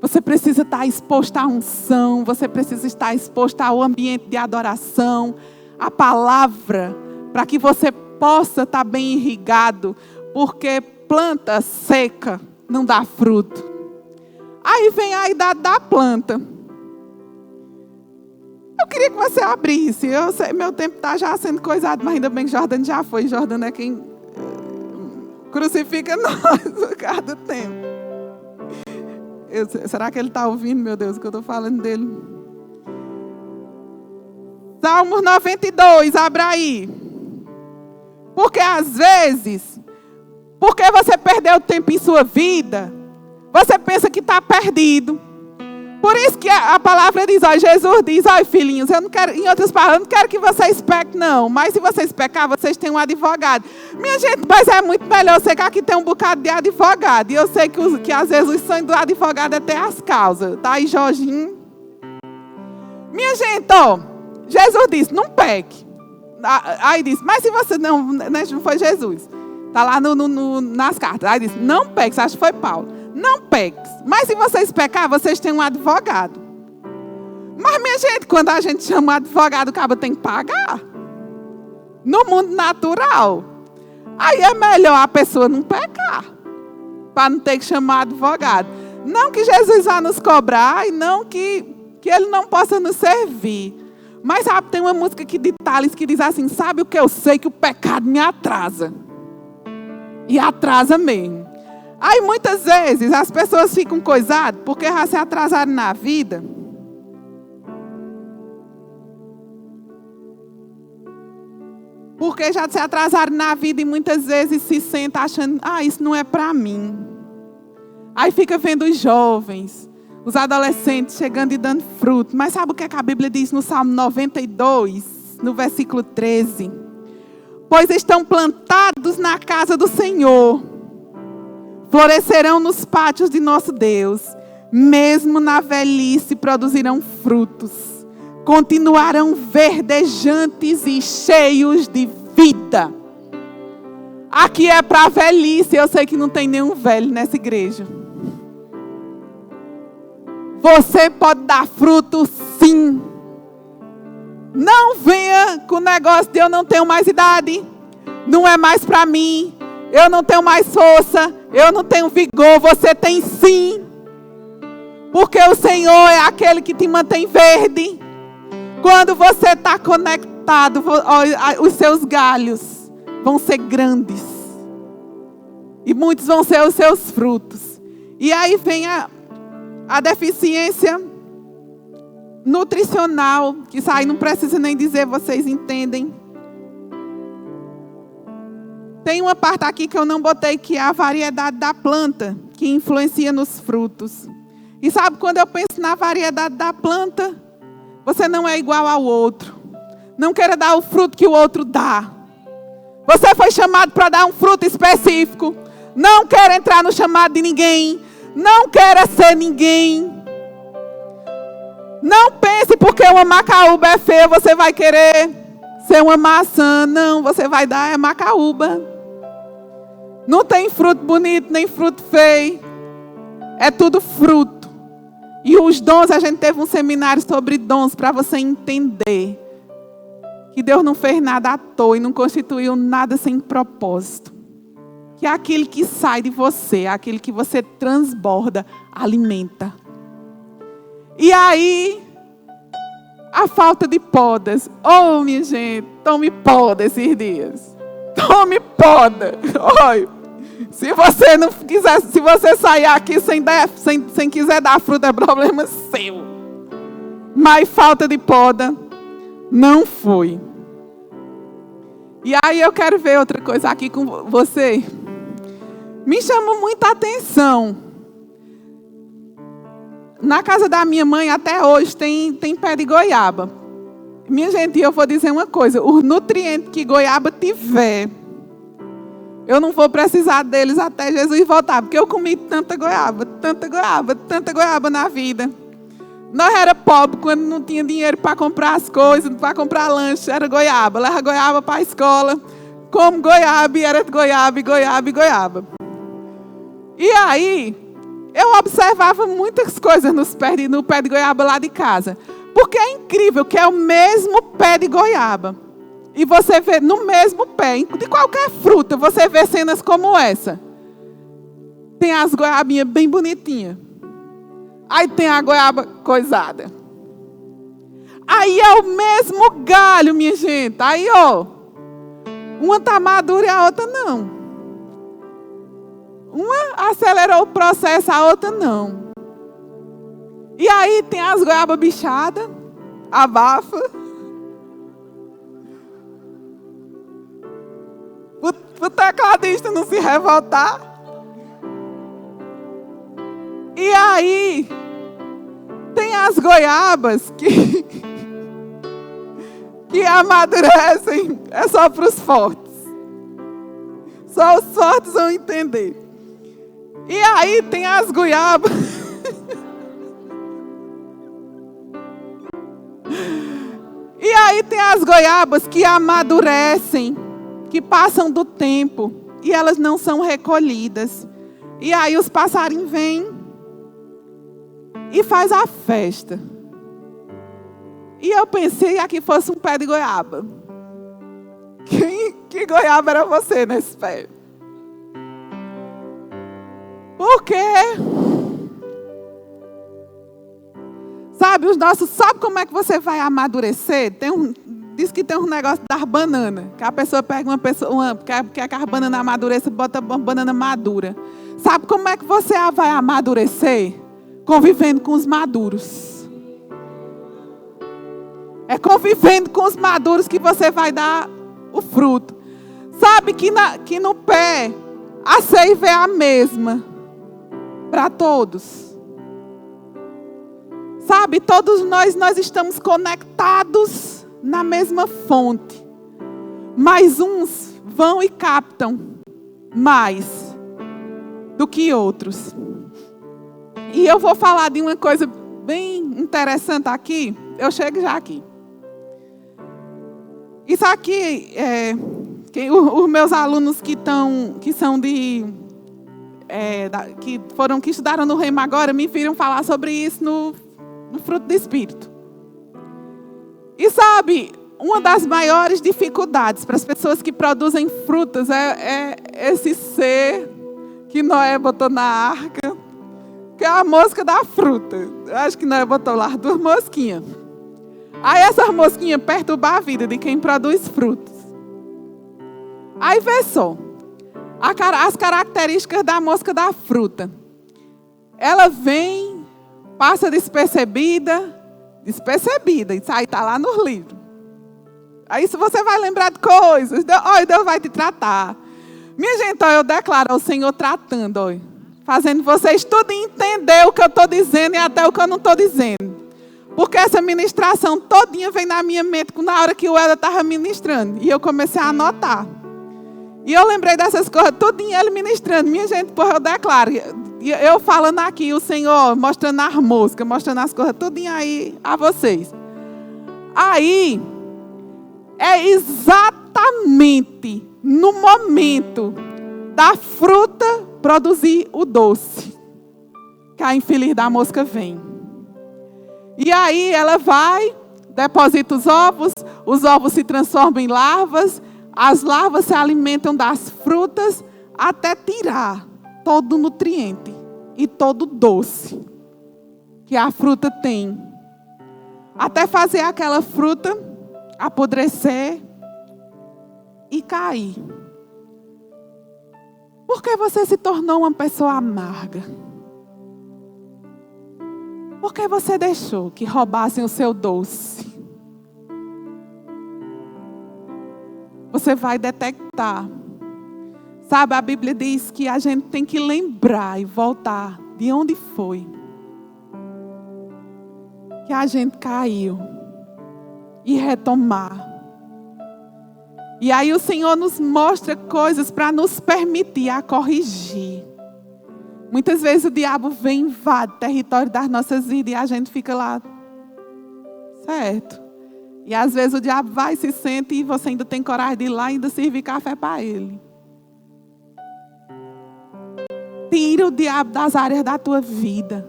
Você precisa estar exposto à unção. Você precisa estar exposto ao ambiente de adoração. A palavra. Para que você possa estar bem irrigado. Porque planta seca não dá fruto. Aí vem a idade da planta. Eu queria que você abrisse. Eu sei, meu tempo está já sendo coisado, mas ainda bem que Jordano já foi. Jordano é quem crucifica nós por causa do tempo. Será que ele está ouvindo, meu Deus, o que eu estou falando dele? Salmos 92, abra aí. Porque às vezes, porque você perdeu tempo em sua vida, você pensa que está perdido. Por isso que a palavra diz, ó, Jesus diz, ó, filhinhos, eu não quero, em outras palavras, eu não quero que vocês pequem, não. Mas se vocês pecar, vocês têm um advogado. Minha gente, mas é muito melhor. Eu sei que aqui tem um bocado de advogado. E eu sei que às vezes o sonho do advogado é ter as causas. Tá aí, Jorginho? Minha gente, ó, Jesus disse, não peque. Aí disse, mas se você não foi Jesus. Está lá nas cartas. Aí disse, não peques. Acho que foi Paulo. Não peques. Mas se vocês pecar, vocês têm um advogado. Mas, minha gente, quando a gente chama um advogado, o cabo tem que pagar. No mundo natural. Aí é melhor a pessoa não pecar. Para não ter que chamar advogado. Não que Jesus vá nos cobrar e não que Ele não possa nos servir. Mas, sabe, tem uma música aqui de Thales que diz assim, sabe o que eu sei? Que o pecado me atrasa. E atrasa mesmo. Aí, muitas vezes, as pessoas ficam coisadas porque já se atrasaram na vida. Porque já se atrasaram na vida e muitas vezes se sentem achando, isso não é para mim. Aí fica vendo os jovens, os adolescentes chegando e dando fruto. Mas sabe o que a Bíblia diz no Salmo 92, no versículo 13? Pois estão plantados na casa do Senhor. Florescerão nos pátios de nosso Deus. Mesmo na velhice produzirão frutos. Continuarão verdejantes e cheios de vida. Aqui é para a velhice. Eu sei que não tem nenhum velho nessa igreja. Você pode dar fruto, sim. Não venha com o negócio de eu não tenho mais idade. Não é mais para mim. Eu não tenho mais força. Eu não tenho vigor. Você tem sim. Porque o Senhor é aquele que te mantém verde. Quando você está conectado, os seus galhos vão ser grandes. E muitos vão ser os seus frutos. E aí vem a deficiência nutricional. Que isso aí não precisa nem dizer, vocês entendem. Tem uma parte aqui que eu não botei, que é a variedade da planta, que influencia nos frutos. E sabe, quando eu penso na variedade da planta, você não é igual ao outro. Não queira dar o fruto que o outro dá. Você foi chamado para dar um fruto específico. Não queira entrar no chamado de ninguém. Não queira ser ninguém. Não pense porque uma macaúba é feia, você vai querer ser uma maçã. Não, você vai dar macaúba. Não tem fruto bonito, nem fruto feio. É tudo fruto. E os dons, a gente teve um seminário sobre dons para você entender que Deus não fez nada à toa e não constituiu nada sem propósito. Que aquilo que sai de você, aquilo que você transborda, alimenta. E aí, a falta de podas. Oh, minha gente, tome poda esses dias. Tome poda. Olha, se você não quiser, se você sair aqui sem quiser dar fruta, é problema seu. Mas falta de poda não foi. E aí eu quero ver outra coisa aqui com você. Me chama muita atenção. Na casa da minha mãe até hoje tem pé de goiaba. Minha gente, eu vou dizer uma coisa. Os nutrientes que goiaba tiver, eu não vou precisar deles até Jesus voltar. Porque eu comi tanta goiaba na vida. Nós era pobre quando não tinha dinheiro para comprar as coisas, para comprar lanche. Era goiaba. Leva goiaba para a escola. Como goiaba, e era goiaba. E aí, eu observava muitas coisas no pé de goiaba lá de casa. Porque é incrível que é o mesmo pé de goiaba. E você vê no mesmo pé, de qualquer fruta, você vê cenas como essa. Tem as goiabinhas bem bonitinhas. Aí tem a goiaba coisada. Aí é o mesmo galho, minha gente. Aí, ó, uma tá madura e a outra não. Uma acelerou o processo, a outra não. E aí tem as goiabas bichadas, abafa. O tecladista não se revoltar. E aí as goiabas que amadurecem, é só para os fortes. Só os fortes vão entender. E aí tem as goiabas. E aí tem as goiabas que amadurecem, que passam do tempo e elas não são recolhidas. E aí os passarinhos vêm e faz a festa. E eu pensei que fosse um pé de goiaba. Que goiaba era você nesse pé? Por quê? Sabe como é que você vai amadurecer? Diz que tem um negócio das bananas. Que a pessoa pega quer que a banana amadureça, bota uma banana madura. Sabe como é que você vai amadurecer? Convivendo com os maduros. É convivendo com os maduros que você vai dar o fruto. Sabe que no pé a seiva é a mesma para todos. Sabe, todos nós estamos conectados na mesma fonte. Mas uns vão e captam mais do que outros. E eu vou falar de uma coisa bem interessante aqui. Eu chego já aqui. Isso aqui, os meus alunos que estudaram no Rema agora, me viram falar sobre isso no fruto do Espírito. E sabe, uma das maiores dificuldades para as pessoas que produzem frutas é esse ser que Noé botou na arca, que é a mosca da fruta. Eu acho que Noé botou lá 2 mosquinhas. Aí essas mosquinhas perturbam a vida de quem produz frutos. Aí vê só, as características da mosca da fruta. Ela vem, passa despercebida, isso aí está lá nos livros. Aí se você vai lembrar de coisas, Deus vai te tratar. Minha gente, eu declaro ao Senhor tratando, fazendo vocês tudo entender o que eu estou dizendo e até o que eu não estou dizendo. Porque essa ministração todinha vem na minha mente na hora que o Helder estava ministrando. E eu comecei a anotar. E eu lembrei dessas coisas, todinha ele ministrando. Minha gente, eu declaro. Eu falando aqui, o Senhor mostrando as moscas, mostrando as coisas, todinha aí a vocês. Aí, é exatamente no momento da fruta produzir o doce que a infeliz da mosca vem. E aí ela vai, deposita os ovos se transformam em larvas, as larvas se alimentam das frutas até tirar todo o nutriente e todo o doce que a fruta tem. Até fazer aquela fruta apodrecer e cair. Por que você se tornou uma pessoa amarga? Por que você deixou que roubassem o seu doce? Você vai detectar. Sabe, a Bíblia diz que a gente tem que lembrar e voltar de onde foi que a gente caiu e retomar. E aí o Senhor nos mostra coisas para nos permitir a corrigir. Muitas vezes o diabo vem e invade o território das nossas vidas e a gente fica lá, certo? E às vezes o diabo vai, se sente e você ainda tem coragem de ir lá e ainda servir café para ele. Tira o diabo das áreas da tua vida.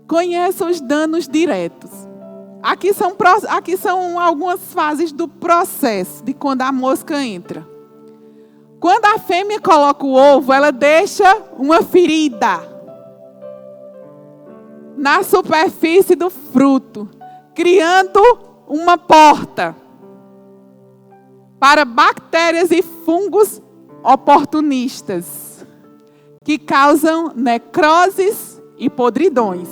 Conheça os danos diretos. Aqui são algumas fases do processo de quando a mosca entra. Quando a fêmea coloca o ovo, ela deixa uma ferida na superfície do fruto, criando uma porta para bactérias e fungos oportunistas, que causam necroses e podridões.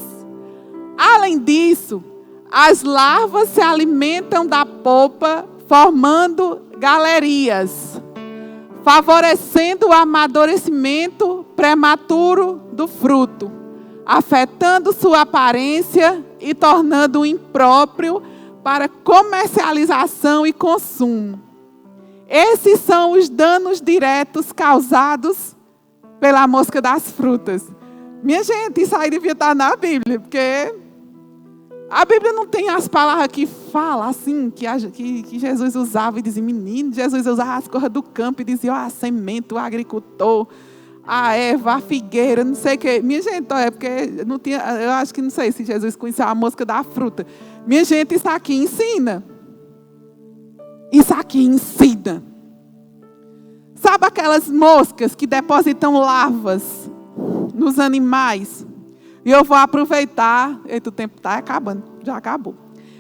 Além disso, as larvas se alimentam da polpa, formando galerias, favorecendo o amadurecimento prematuro do fruto, afetando sua aparência e tornando-o impróprio para comercialização e consumo. Esses são os danos diretos causados pela mosca das frutas. Minha gente, isso aí devia estar na Bíblia, porque a Bíblia não tem as palavras que falam assim, que Jesus usava e dizia, menino, Jesus usava as coisas do campo e dizia, a semente, o agricultor, a erva, a figueira, não sei o quê. Minha gente, é porque não tinha, eu acho que não sei se Jesus conhecia a mosca da fruta. Minha gente, isso aqui ensina. Isso aqui ensina. Sabe aquelas moscas que depositam larvas nos animais? E eu vou aproveitar. Eita, o tempo está acabando. Já acabou.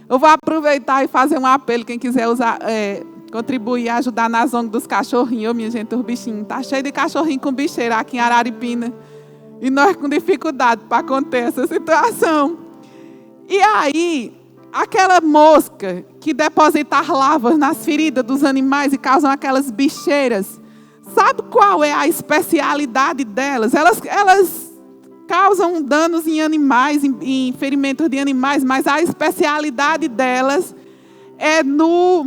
Eu vou aproveitar e fazer um apelo. Quem quiser usar, contribuir, ajudar nas ONGs dos cachorrinhos. Minha gente, os bichinhos. Está cheio de cachorrinho com bicheira aqui em Araripina. E nós com dificuldade para conter essa situação. E aí, aquela mosca que deposita as larvas nas feridas dos animais e causam aquelas bicheiras. Sabe qual é a especialidade delas? Elas causam danos em animais, em ferimentos de animais, mas a especialidade delas é no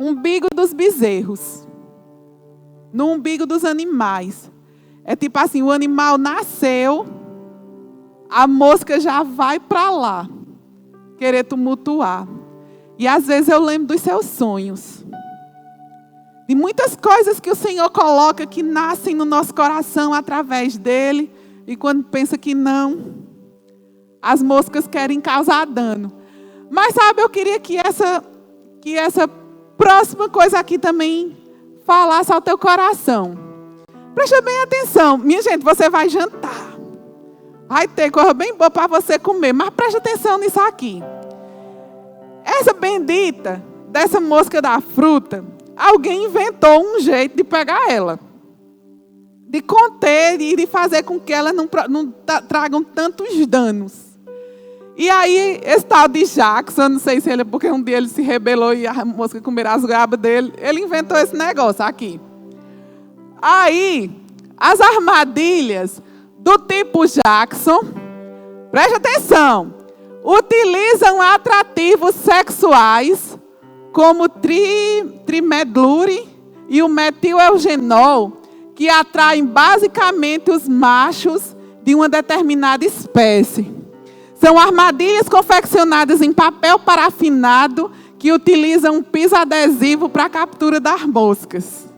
umbigo dos bezerros. No umbigo dos animais. É tipo assim, o animal nasceu, a mosca já vai para lá, querer tumultuar. E às vezes eu lembro dos seus sonhos. De muitas coisas que o Senhor coloca que nascem no nosso coração através dele. E quando pensa que não, as moscas querem causar dano. Mas sabe, eu queria que essa próxima coisa aqui também falasse ao teu coração. Presta bem atenção. Minha gente, você vai jantar. Vai ter coisa bem boa para você comer. Mas presta atenção nisso aqui. Essa bendita dessa mosca da fruta, alguém inventou um jeito de pegar ela. De conter e de fazer com que elas não tragam tantos danos. E aí, esse tal de Jackson, não sei se ele é porque um dia ele se rebelou e a mosca comerá as goiabas dele, ele inventou esse negócio aqui. Aí, as armadilhas do tipo Jackson, preste atenção, utilizam atrativos sexuais como trimedlure e o metileugenol, que atraem basicamente os machos de uma determinada espécie. São armadilhas confeccionadas em papel parafinado que utilizam um piso adesivo para a captura das moscas.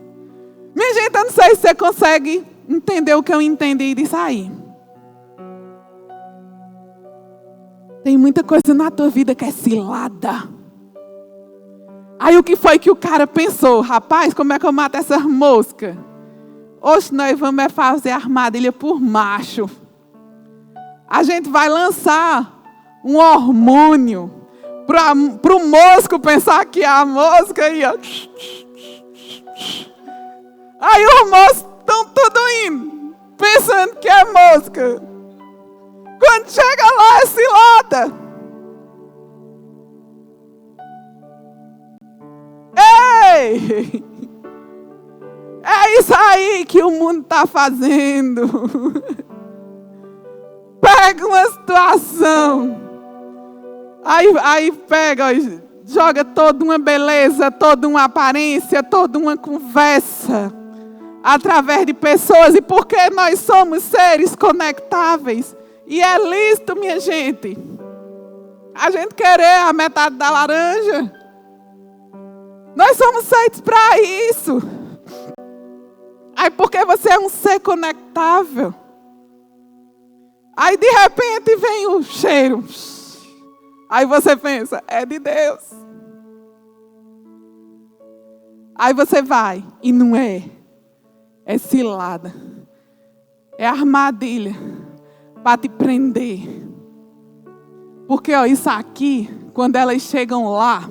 Minha gente, eu não sei se você consegue entender o que eu entendi disso aí. Tem muita coisa na tua vida que é cilada. Aí o que foi que o cara pensou? Rapaz, como é que eu mato essas moscas? Hoje nós vamos fazer armadilha por macho. A gente vai lançar um hormônio para o mosco pensar que é a mosca aí, ó. Aí os moscos estão tudo indo, pensando que é mosca. Quando chega lá é cilada. Ei! É isso aí que o mundo está fazendo. Pega uma situação. Aí pega, joga toda uma beleza, toda uma aparência, toda uma conversa. Através de pessoas. E porque nós somos seres conectáveis. E é lícito, minha gente, a gente querer a metade da laranja. Nós somos feitos para isso. Aí porque você é um ser conectável. Aí de repente vem o cheiro. Aí você pensa, é de Deus. Aí você vai e não é. É cilada. É armadilha para te prender. Porque ó, isso aqui, quando elas chegam lá,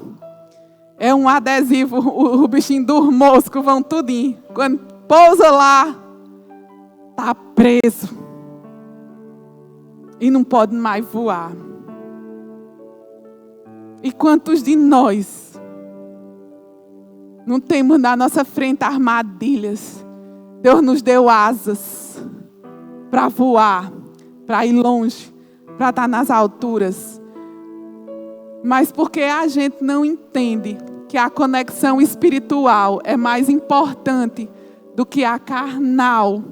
é um adesivo, o bichinho dos moscos vão tudinho. Quando pousa lá, tá preso. E não pode mais voar. E quantos de nós não temos na nossa frente armadilhas? Deus nos deu asas. para voar, para ir longe, para estar nas alturas. Mas porque a gente não entende que a conexão espiritual é mais importante do que a carnal.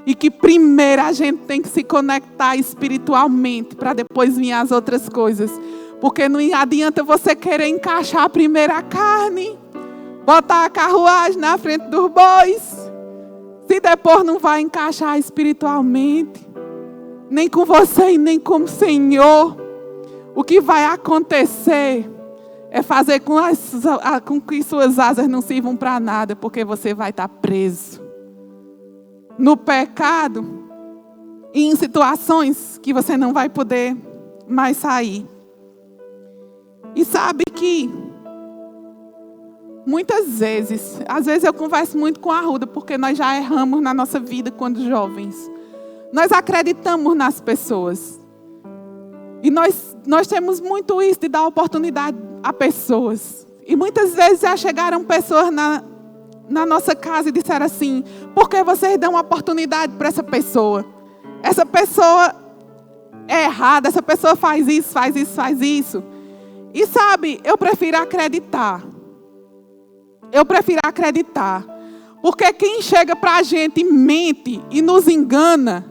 E que primeiro a gente tem que se conectar espiritualmente para depois vir as outras coisas. Porque não adianta você querer encaixar primeiro a carne, botar a carruagem na frente dos bois, se depois não vai encaixar espiritualmente, nem com você e nem com o Senhor. O que vai acontecer é fazer com que suas asas não sirvam para nada, porque você vai estar preso no pecado e em situações que você não vai poder mais sair. E sabe que muitas vezes, às vezes eu converso muito com a Ruda, porque nós já erramos na nossa vida quando jovens. Nós acreditamos nas pessoas. E nós temos muito isso de dar oportunidade a pessoas. E muitas vezes já chegaram pessoas na nossa casa e disseram assim: por que vocês dão uma oportunidade para essa pessoa? Essa pessoa é errada, essa pessoa faz isso, faz isso, faz isso. E sabe, eu prefiro acreditar. Eu prefiro acreditar. Porque quem chega para a gente e mente e nos engana,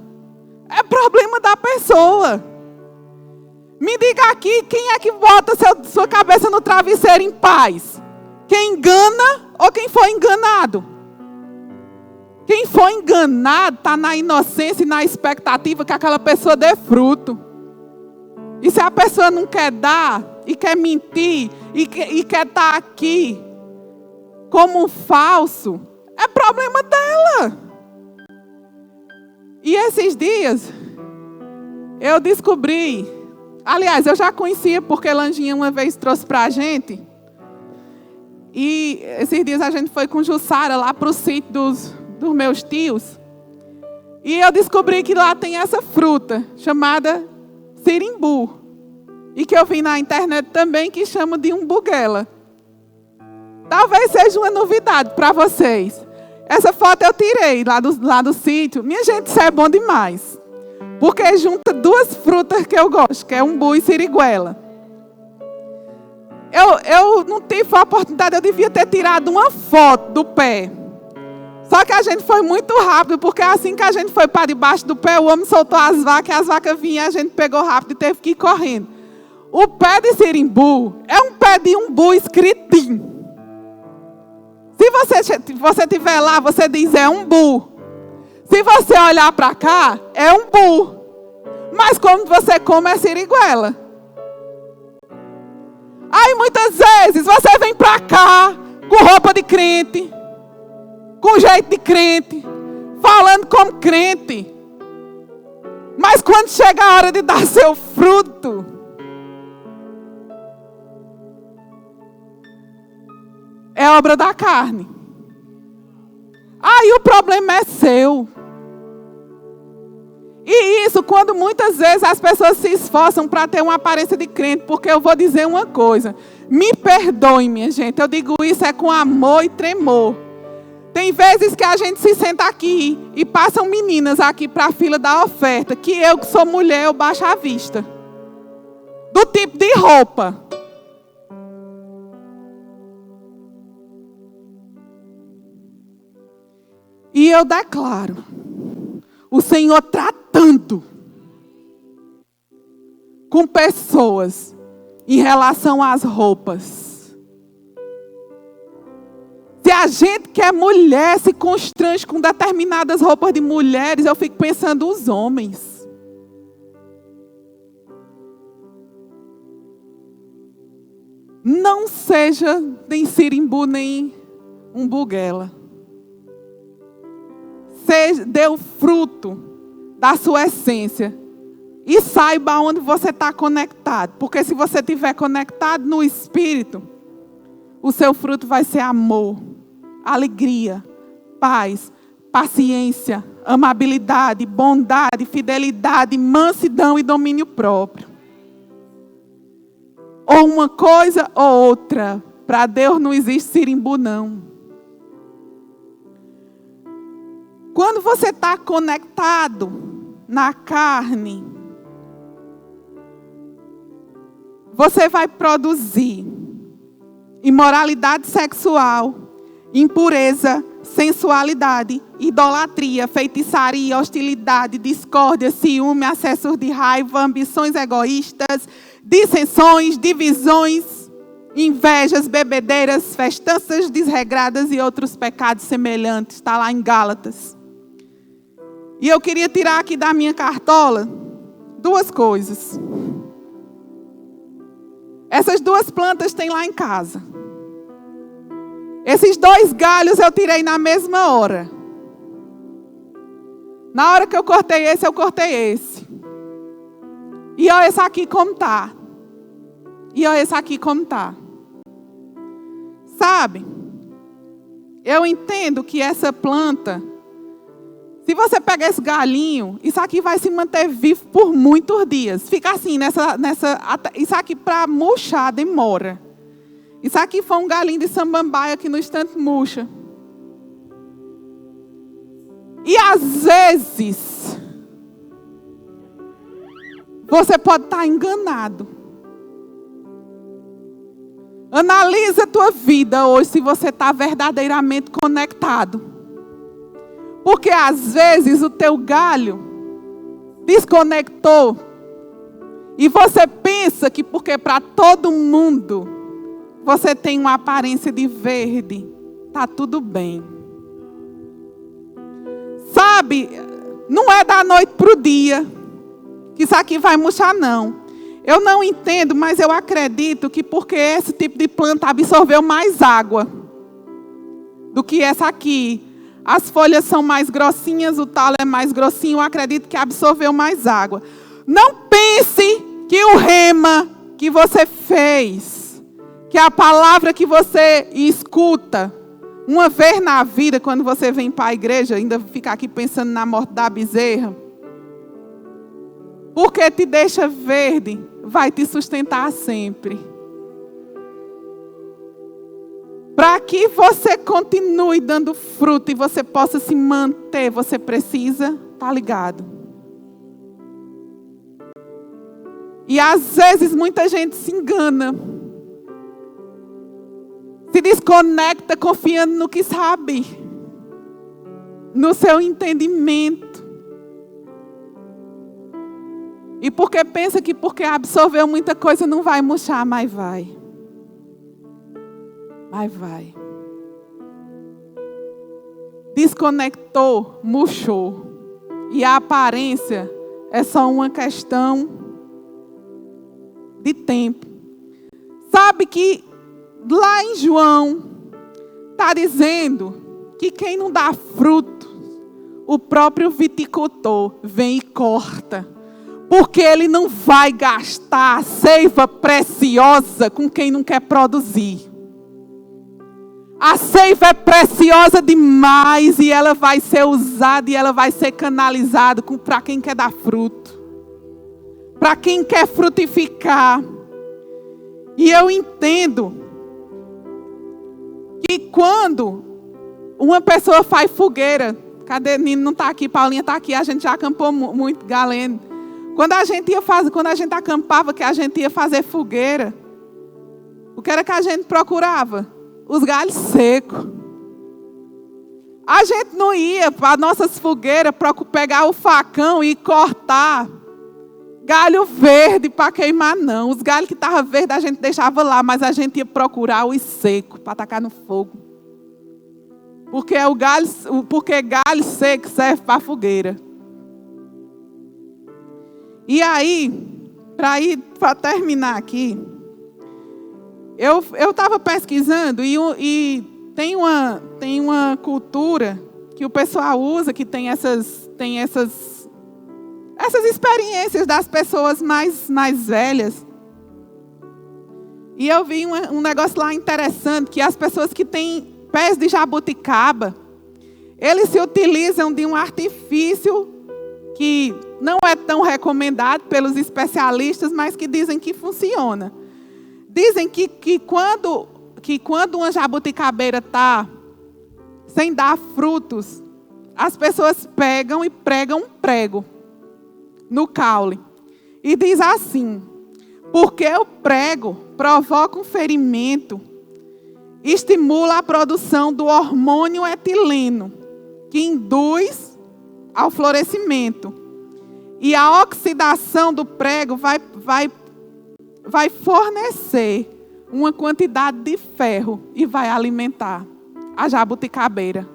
é problema da pessoa. Me diga aqui, quem é que bota sua cabeça no travesseiro em paz? Quem engana ou quem foi enganado? Quem foi enganado está na inocência e na expectativa que aquela pessoa dê fruto. E se a pessoa não quer dar, e quer mentir, e quer estar aqui como um falso, é problema dela. E esses dias, eu descobri, aliás, eu já conhecia, porque Lanjinha uma vez trouxe para a gente. E esses dias a gente foi com Jussara lá para o sítio dos meus tios. E eu descobri que lá tem essa fruta, chamada sirimbu. E que eu vi na internet também, que chama de umbuguela. Talvez seja uma novidade para vocês. Essa foto eu tirei lá do sítio. Minha gente, isso é bom demais. Porque junta duas frutas que eu gosto, que é umbu e siriguela. Eu não tive a oportunidade, eu devia ter tirado uma foto do pé. Só que a gente foi muito rápido, porque assim que a gente foi para debaixo do pé, o homem soltou as vacas vinham e a gente pegou rápido e teve que ir correndo. O pé de sirimbu é um pé de umbu escritinho. Se você estiver lá, você diz é umbu. Se você olhar para cá, é umbu. Mas quando você come, é siriguela. Aí muitas vezes você vem para cá com roupa de crente, com jeito de crente, falando como crente. Mas quando chega a hora de dar seu fruto, é obra da carne. Aí o problema é seu. E isso quando muitas vezes as pessoas se esforçam para ter uma aparência de crente. Porque eu vou dizer uma coisa. Me perdoe, minha gente. Eu digo isso é com amor e tremor. Tem vezes que a gente se senta aqui e passam meninas aqui para a fila da oferta. Que eu que sou mulher, eu baixo a vista. Do tipo de roupa. E eu declaro, o Senhor tratando com pessoas em relação às roupas. Se a gente que é mulher se constrange com determinadas roupas de mulheres, eu fico pensando os homens. Não seja nem sirimbu nem umbuguela. Dê o fruto da sua essência. E saiba onde você está conectado. Porque se você estiver conectado no Espírito, o seu fruto vai ser amor, alegria, paz, paciência, amabilidade, bondade, fidelidade, mansidão e domínio próprio. Ou uma coisa ou outra. Para Deus não existe sirimbu, não. Quando você está conectado na carne, você vai produzir imoralidade sexual, impureza, sensualidade, idolatria, feitiçaria, hostilidade, discórdia, ciúme, acessos de raiva, ambições egoístas, dissensões, divisões, invejas, bebedeiras, festanças desregradas e outros pecados semelhantes. Está lá em Gálatas. E eu queria tirar aqui da minha cartola 2 coisas. Essas 2 plantas tem lá em casa. Esses 2 galhos eu tirei na mesma hora. Na hora que eu cortei esse. E olha esse aqui como tá. E olha esse aqui como tá. Sabe? Eu entendo que essa planta, se você pegar esse galinho, isso aqui vai se manter vivo por muitos dias. Fica assim, isso aqui para murchar demora. Isso aqui foi um galinho de samambaia que no instante murcha. E às vezes, você pode estar enganado. Analisa a tua vida hoje se você está verdadeiramente conectado. Porque às vezes o teu galho desconectou. E você pensa que porque para todo mundo você tem uma aparência de verde, está tudo bem. Sabe, não é da noite para o dia que isso aqui vai murchar, não. Eu não entendo, mas eu acredito que porque esse tipo de planta absorveu mais água do que essa aqui. As folhas são mais grossinhas, o talo é mais grossinho, eu acredito que absorveu mais água. Não pense que o rema que você fez, que a palavra que você escuta uma vez na vida, quando você vem para a igreja, ainda ficar aqui pensando na morte da bezerra, porque te deixa verde, vai te sustentar sempre. Para que você continue dando fruto e você possa se manter, você precisa estar ligado. E às vezes muita gente se engana. Se desconecta confiando no que sabe. No seu entendimento. E porque pensa que porque absorveu muita coisa não vai murchar, mas vai. Mas vai. Desconectou, murchou. E a aparência é só uma questão de tempo. Sabe que lá em João está dizendo que quem não dá fruto, o próprio viticultor vem e corta. Porque ele não vai gastar a seiva preciosa com quem não quer produzir. A seiva é preciosa demais e ela vai ser usada e ela vai ser canalizada para quem quer dar fruto. Para quem quer frutificar. E eu entendo que quando uma pessoa faz fogueira, cadê? Nino não está aqui, Paulinha está aqui, a gente já acampou muito, Galeno. Quando a gente acampava, que a gente ia fazer fogueira, o que era que a gente procurava? Os galhos secos. A gente não ia para nossas fogueiras para pegar o facão e cortar galho verde para queimar, não. Os galhos que estavam verdes a gente deixava lá, mas a gente ia procurar os secos para tacar no fogo. Porque galho seco serve para fogueira. E aí, para terminar aqui, eu estava pesquisando e tem uma cultura que o pessoal usa, que tem essas experiências das pessoas mais velhas. E eu vi um negócio lá interessante, que as pessoas que têm pés de jabuticaba, eles se utilizam de um artifício que não é tão recomendado pelos especialistas, mas que dizem que funciona. Dizem que quando uma jabuticabeira está sem dar frutos, as pessoas pegam e pregam um prego no caule. E diz assim: porque o prego provoca um ferimento, estimula a produção do hormônio etileno, que induz ao florescimento. E a oxidação do prego vai fornecer uma quantidade de ferro e vai alimentar a jabuticabeira.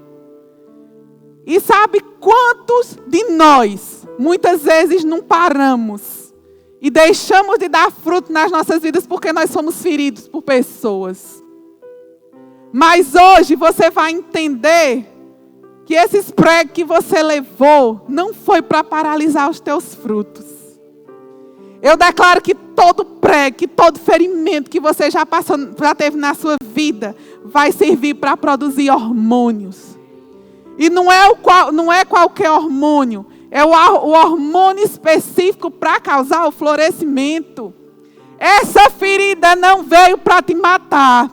E sabe quantos de nós, muitas vezes, não paramos e deixamos de dar fruto nas nossas vidas porque nós somos feridos por pessoas? Mas hoje você vai entender que esses pregos que você levou não foi para paralisar os teus frutos. Eu declaro que todo prego, que todo ferimento que você já teve na sua vida, vai servir para produzir hormônios. E não é qualquer hormônio, é o hormônio específico para causar o florescimento. Essa ferida não veio para te matar.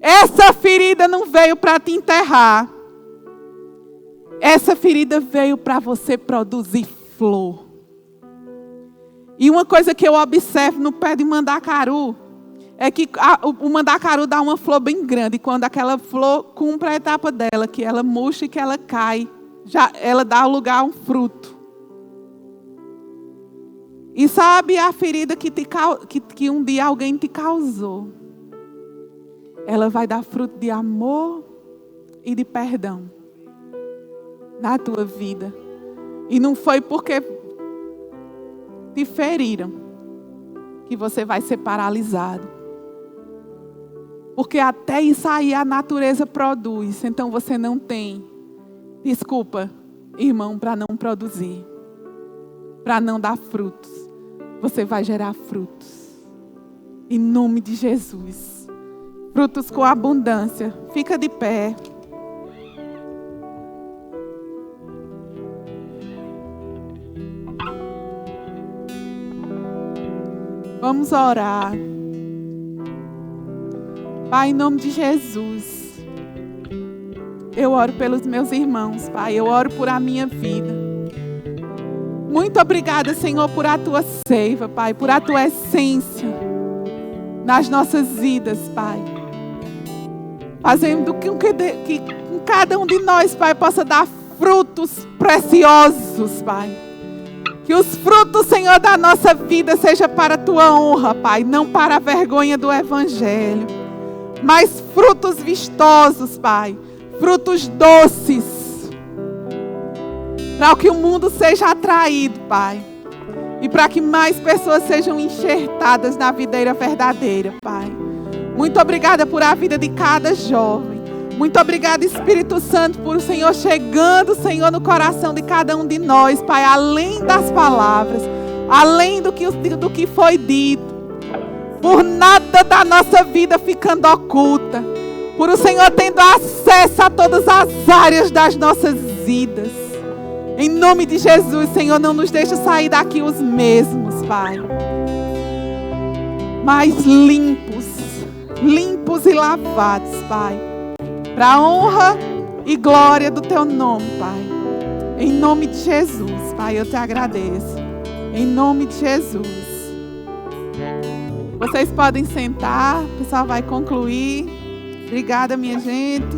Essa ferida não veio para te enterrar. Essa ferida veio para você produzir flor. E uma coisa que eu observo no pé de mandacaru é que o mandacaru dá uma flor bem grande. E quando aquela flor cumpre a etapa dela, que ela murcha e que ela cai, ela dá lugar a um fruto. E sabe a ferida que um dia alguém te causou? Ela vai dar fruto de amor e de perdão na tua vida. E não foi porque te feriram que você vai ser paralisado. Porque até isso aí a natureza produz. Então você não tem desculpa, irmão, para não produzir. Para não dar frutos. Você vai gerar frutos. Em nome de Jesus. Frutos com abundância. Fica de pé. Vamos orar. Pai, em nome de Jesus, eu oro pelos meus irmãos, Pai, eu oro por a minha vida. Muito obrigada, Senhor, por a tua seiva, Pai, por a tua essência nas nossas vidas, Pai. Fazendo que cada um de nós, Pai, possa dar frutos preciosos, Pai. Que os frutos, Senhor, da nossa vida seja para a tua honra, Pai, não para a vergonha do Evangelho. Mas frutos vistosos, Pai. Frutos doces. Para que o mundo seja atraído, Pai. E para que mais pessoas sejam enxertadas na videira verdadeira, Pai. Muito obrigada por a vida de cada jovem. Muito obrigada, Espírito Santo, por o Senhor chegando, Senhor, no coração de cada um de nós, Pai. Além das palavras. Além do que foi dito. Por nada da nossa vida ficando oculta. Por o Senhor tendo acesso a todas as áreas das nossas vidas. Em nome de Jesus, Senhor, não nos deixa sair daqui os mesmos, Pai. Mas limpos e lavados, Pai. Para a honra e glória do Teu nome, Pai. Em nome de Jesus, Pai, eu te agradeço. Em nome de Jesus. Vocês podem sentar, o pessoal vai concluir. Obrigada, minha gente.